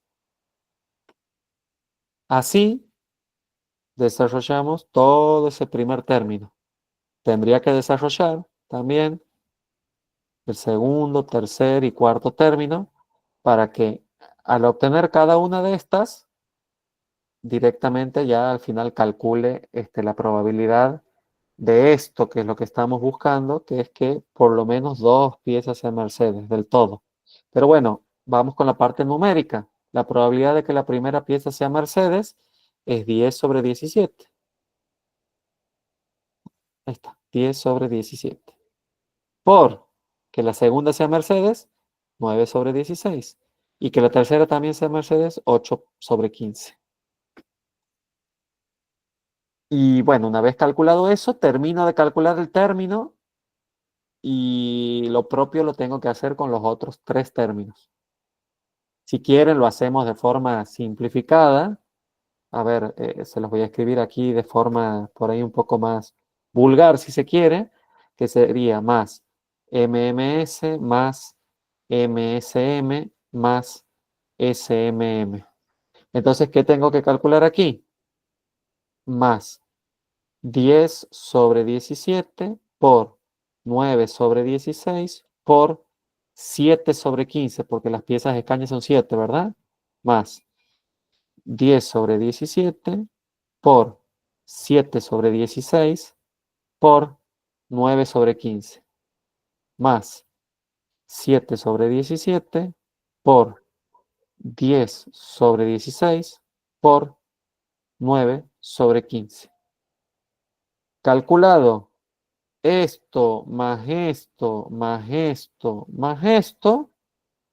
Así desarrollamos todo ese primer término. Tendría que desarrollar también el segundo, tercer y cuarto término para que al obtener cada una de estas, directamente ya al final calcule la probabilidad de esto, que es lo que estamos buscando, que es que por lo menos 2 piezas sean Mercedes del todo. Pero bueno, vamos con la parte numérica. La probabilidad de que la primera pieza sea Mercedes es 10 sobre 17. Ahí está, 10 sobre 17. Por que la segunda sea Mercedes, 9 sobre 16. Y que la tercera también sea Mercedes, 8 sobre 15. Y bueno, una vez calculado eso, termino de calcular el término y lo propio lo tengo que hacer con los otros 3 términos. Si quieren, lo hacemos de forma simplificada. A ver, se los voy a escribir aquí de forma por ahí un poco más vulgar, si se quiere, que sería más MMS más MSM más SMM. Entonces, ¿qué tengo que calcular aquí? Más 10 sobre 17 por 9 sobre 16 por 7 sobre 15, porque las piezas de caña son 7, ¿verdad? Más 10 sobre 17 por 7 sobre 16 por 9 sobre 15, más 7 sobre 17 por 10 sobre 16 por 9 sobre 15. Calculado esto más esto más esto más esto,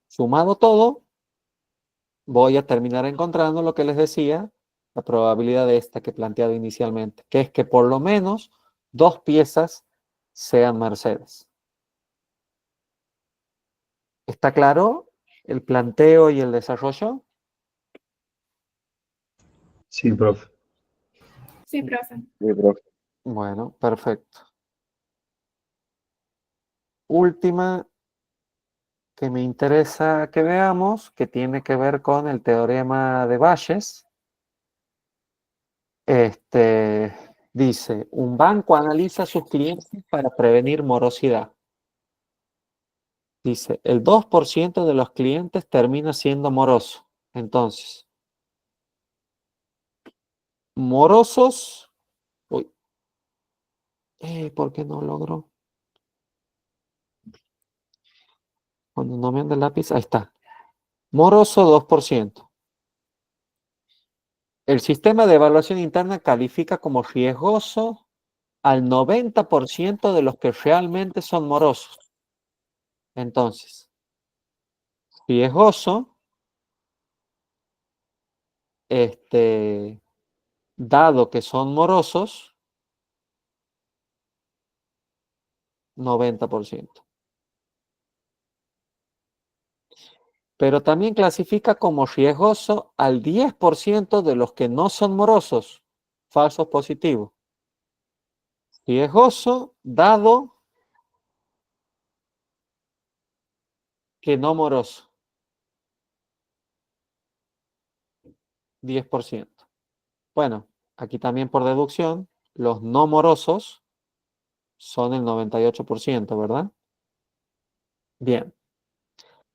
sumado todo, voy a terminar encontrando lo que les decía, la probabilidad de esta que he planteado inicialmente, que es que por lo menos 2 piezas sean Mercedes. ¿Está claro el planteo y el desarrollo? Sí, profe. Sí, profe. Sí, profe. Bueno, perfecto. Última que me interesa que veamos, que tiene que ver con el teorema de Bayes. Dice, un banco analiza a sus clientes para prevenir morosidad. Dice, el 2% de los clientes termina siendo moroso. Entonces, morosos... Uy, ¿por qué no logro? Cuando no me anda el lápiz, ahí está. Moroso 2%. El sistema de evaluación interna califica como riesgoso al 90% de los que realmente son morosos. Entonces, riesgoso, dado que son morosos, 90%. Pero también clasifica como riesgoso al 10% de los que no son morosos, falsos positivos. Riesgoso, dado que no moroso, 10%. Bueno, aquí también por deducción, los no morosos son el 98%, ¿verdad? Bien.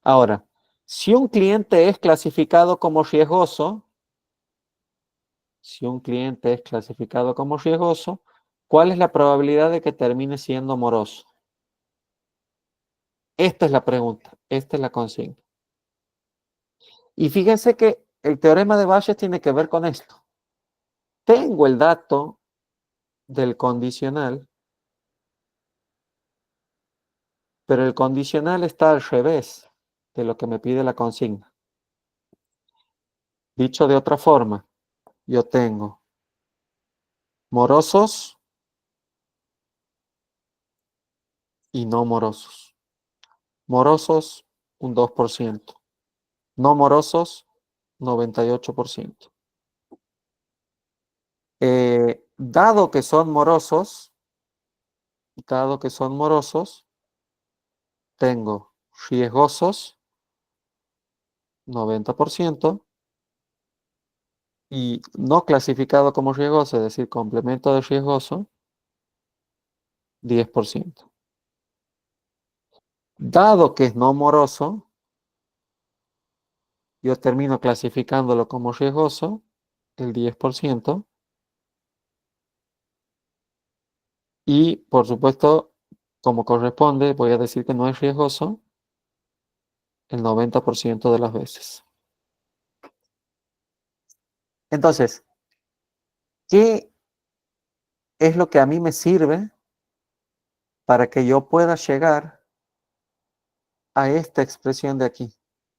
Ahora, si un cliente es clasificado como riesgoso, ¿cuál es la probabilidad de que termine siendo moroso? Esta es la pregunta, esta es la consigna. Y fíjense que el teorema de Bayes tiene que ver con esto. Tengo el dato del condicional, pero el condicional está al revés de lo que me pide la consigna. Dicho de otra forma, yo tengo morosos y no morosos. Morosos, un 2%. No morosos, 98%. Dado que son morosos, tengo riesgosos, 90%, y no clasificado como riesgoso, es decir, complemento de riesgoso, 10%. Dado que es no moroso, yo termino clasificándolo como riesgoso, el 10%, y por supuesto, como corresponde, voy a decir que no es riesgoso el 90% de las veces. Entonces, ¿qué es lo que a mí me sirve para que yo pueda llegar a esta expresión de aquí?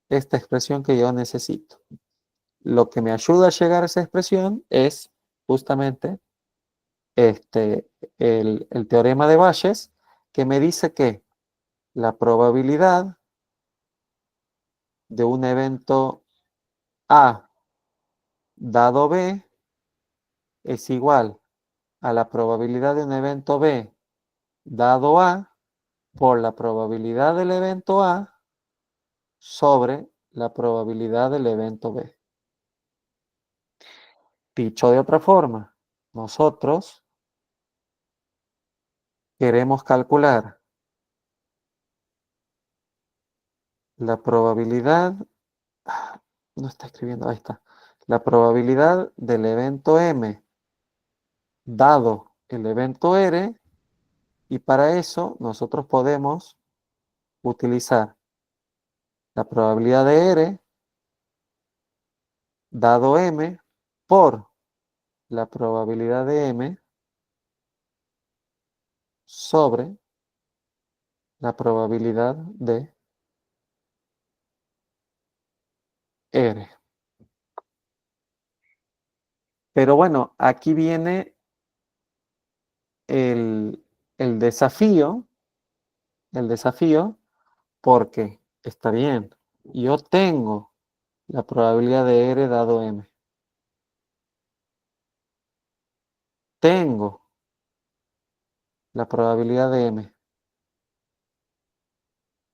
Esta expresión que yo necesito. Lo que me ayuda a llegar a esa expresión es justamente el teorema de Bayes, que me dice que la probabilidad de un evento A dado B es igual a la probabilidad de un evento B dado A por la probabilidad del evento A sobre la probabilidad del evento B. Dicho de otra forma, nosotros queremos calcular la probabilidad, no está escribiendo, ahí está, la probabilidad del evento M dado el evento R, y para eso nosotros podemos utilizar la probabilidad de R dado M por la probabilidad de M sobre la probabilidad de R. Pero bueno, aquí viene el, el desafío, porque está bien, yo tengo la probabilidad de R dado M. Tengo la probabilidad de M,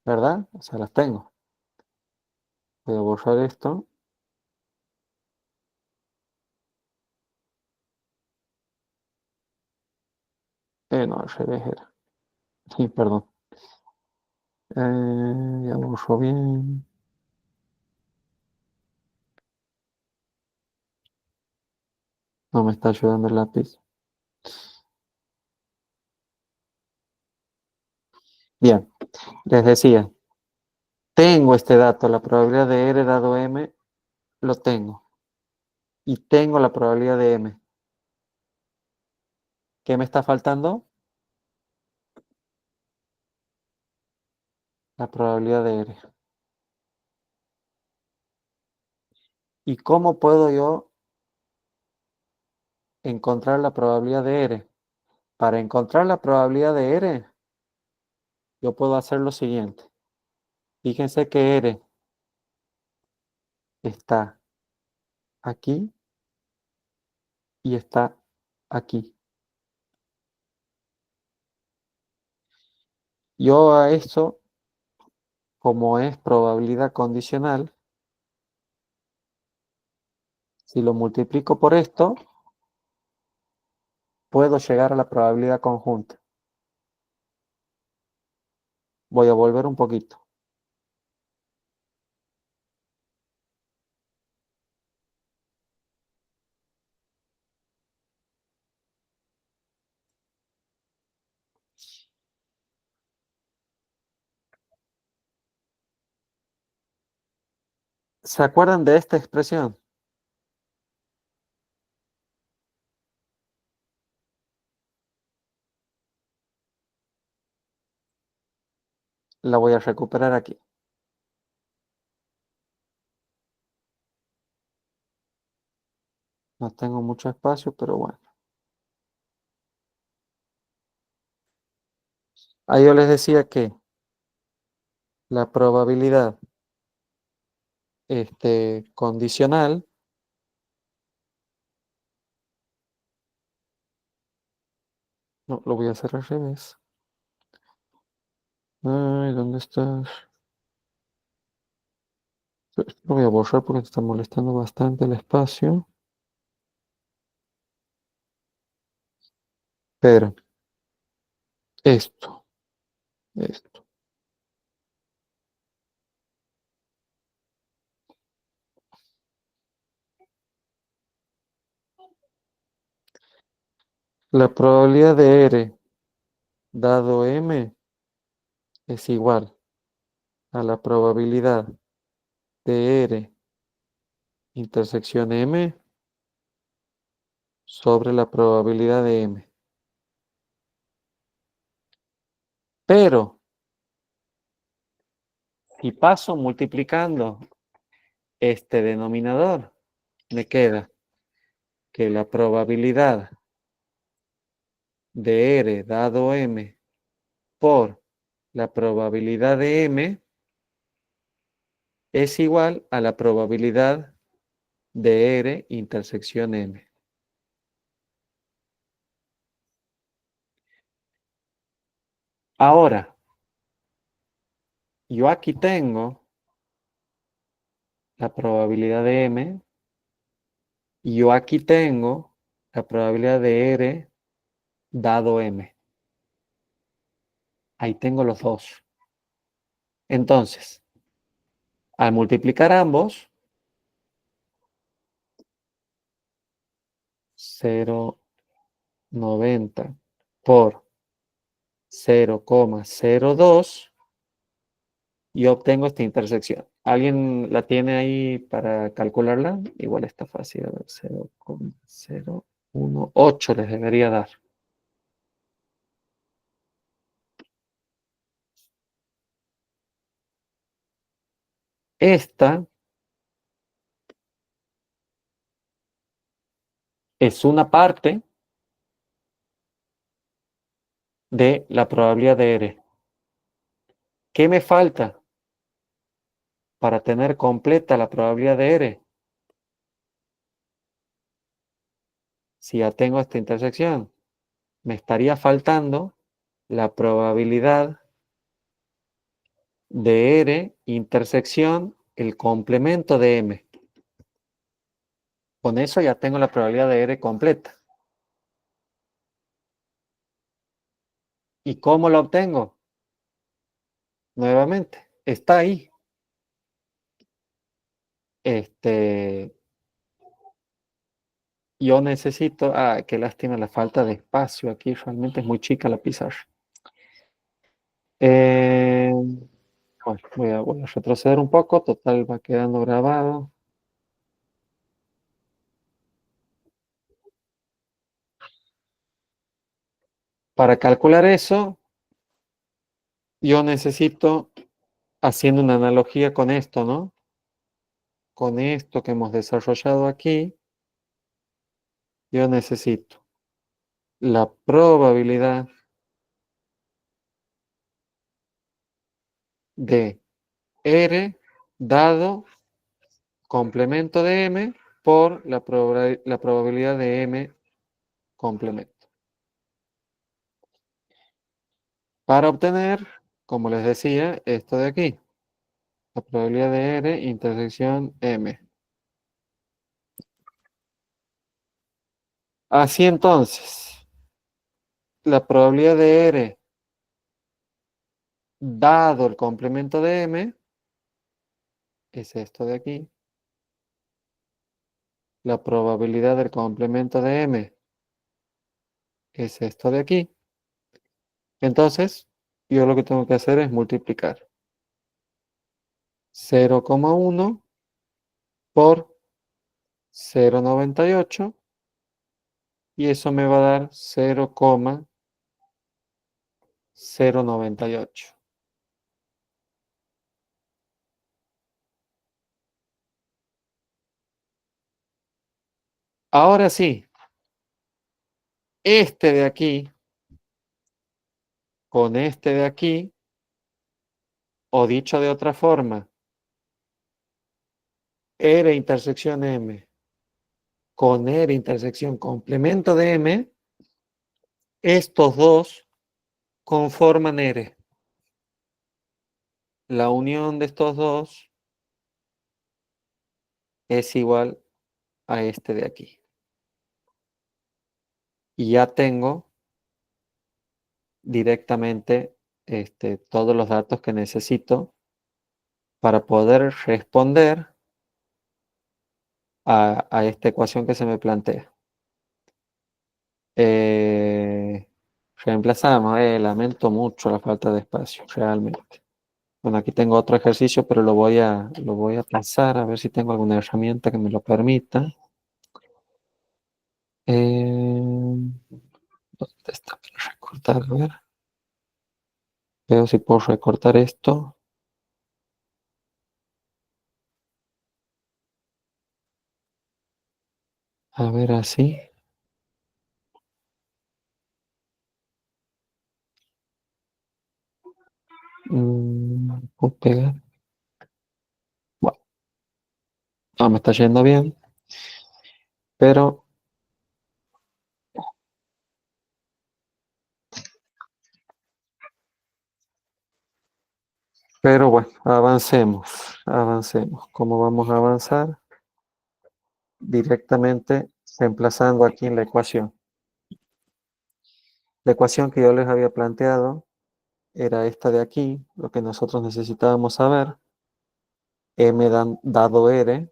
¿verdad? O sea, las tengo. Voy a borrar esto. No, al revés era. Sí, perdón. Ya borro bien. No me está ayudando el lápiz. Bien, les decía, tengo este dato, la probabilidad de R dado M, lo tengo. Y tengo la probabilidad de M. ¿Qué me está faltando? La probabilidad de R. ¿Y cómo puedo yo encontrar la probabilidad de R? Para encontrar la probabilidad de R, yo puedo hacer lo siguiente. Fíjense que R está aquí y está aquí. Yo a eso, como es probabilidad condicional, si lo multiplico por esto, puedo llegar a la probabilidad conjunta. Voy a volver un poquito. ¿Se acuerdan de esta expresión? La voy a recuperar aquí. No tengo mucho espacio, pero bueno. Ahí yo les decía que la probabilidad condicional no, lo voy a hacer al revés. Ay, ¿dónde estás? Lo voy a borrar porque te está molestando bastante el espacio. Pero esto. La probabilidad de R dado M es igual a la probabilidad de R intersección M sobre la probabilidad de M. Pero si paso multiplicando este denominador, me queda que la probabilidad de R dado M por la probabilidad de M es igual a la probabilidad de R intersección M. Ahora, yo aquí tengo la probabilidad de M y yo aquí tengo la probabilidad de R dado M. Ahí tengo los dos. Entonces, al multiplicar ambos, 0,90 por 0,02 y obtengo esta intersección. ¿Alguien la tiene ahí para calcularla? Igual está fácil. A ver, 0,018 les debería dar. Esta es una parte de la probabilidad de R. ¿Qué me falta para tener completa la probabilidad de R? Si ya tengo esta intersección, me estaría faltando la probabilidad de R intersección el complemento de M. Con eso ya tengo la probabilidad de R completa. ¿Y cómo la obtengo? Nuevamente, está ahí. Yo necesito, qué lástima la falta de espacio aquí, realmente es muy chica la pizarra. Bueno, voy a retroceder un poco, total va quedando grabado. Para calcular eso, yo necesito, haciendo una analogía con esto, ¿no? Con esto que hemos desarrollado aquí, yo necesito la probabilidad de R dado complemento de M por la probabilidad de M complemento. Para obtener, como les decía, esto de aquí, la probabilidad de R intersección M. Así entonces, la probabilidad de R dado el complemento de M es esto de aquí. La probabilidad del complemento de M es esto de aquí. Entonces, yo lo que tengo que hacer es multiplicar 0,1 por 0,98 y eso me va a dar 0,098. Ahora sí, este de aquí con este de aquí, o dicho de otra forma, R intersección M con R intersección complemento de M, estos dos conforman R. La unión de estos dos es igual a este de aquí. Y ya tengo directamente todos los datos que necesito para poder responder a esta ecuación que se me plantea. Reemplazamos, lamento mucho la falta de espacio, realmente. Bueno, aquí tengo otro ejercicio, pero lo voy a pasar a ver si tengo alguna herramienta que me lo permita. ¿Dónde está para recortar? A ver. Veo si puedo recortar esto. A ver, así. ¿Puedo pegar? Bueno, no me está yendo bien. Pero bueno, avancemos. ¿Cómo vamos a avanzar? Directamente reemplazando aquí en la ecuación. La ecuación que yo les había planteado era esta de aquí, lo que nosotros necesitábamos saber, M dado R,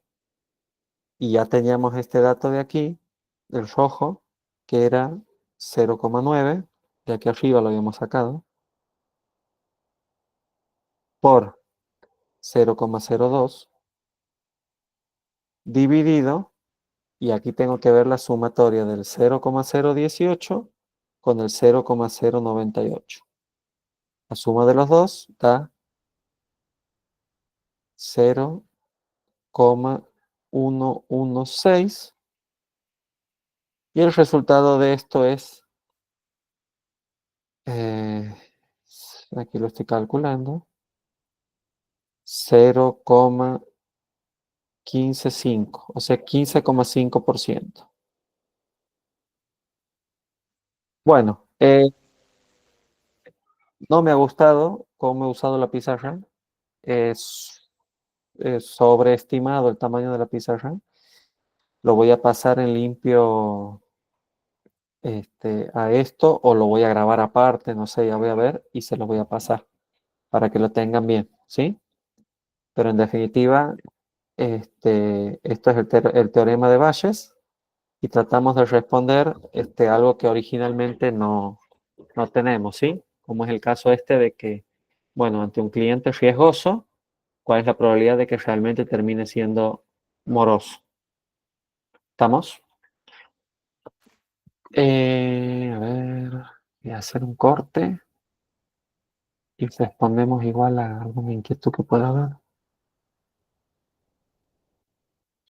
y ya teníamos este dato de aquí, el rojo, que era 0,9, de aquí arriba lo habíamos sacado, por 0,02 dividido, y aquí tengo que ver la sumatoria del 0,018 con el 0,098. La suma de los dos da 0,116 y el resultado de esto es, aquí lo estoy calculando, 0,155, o sea, 15,5%. Bueno, no me ha gustado cómo he usado la pizarra. Es sobreestimado el tamaño de la pizarra. Lo voy a pasar en limpio a esto, o lo voy a grabar aparte, no sé, ya voy a ver, y se lo voy a pasar para que lo tengan bien, ¿sí? Pero en definitiva, esto es el teorema de Bayes, y tratamos de responder algo que originalmente no tenemos, ¿sí? Como es el caso de que, bueno, ante un cliente riesgoso, ¿cuál es la probabilidad de que realmente termine siendo moroso? ¿Estamos? A ver, voy a hacer un corte y respondemos igual a alguna inquietud que pueda haber.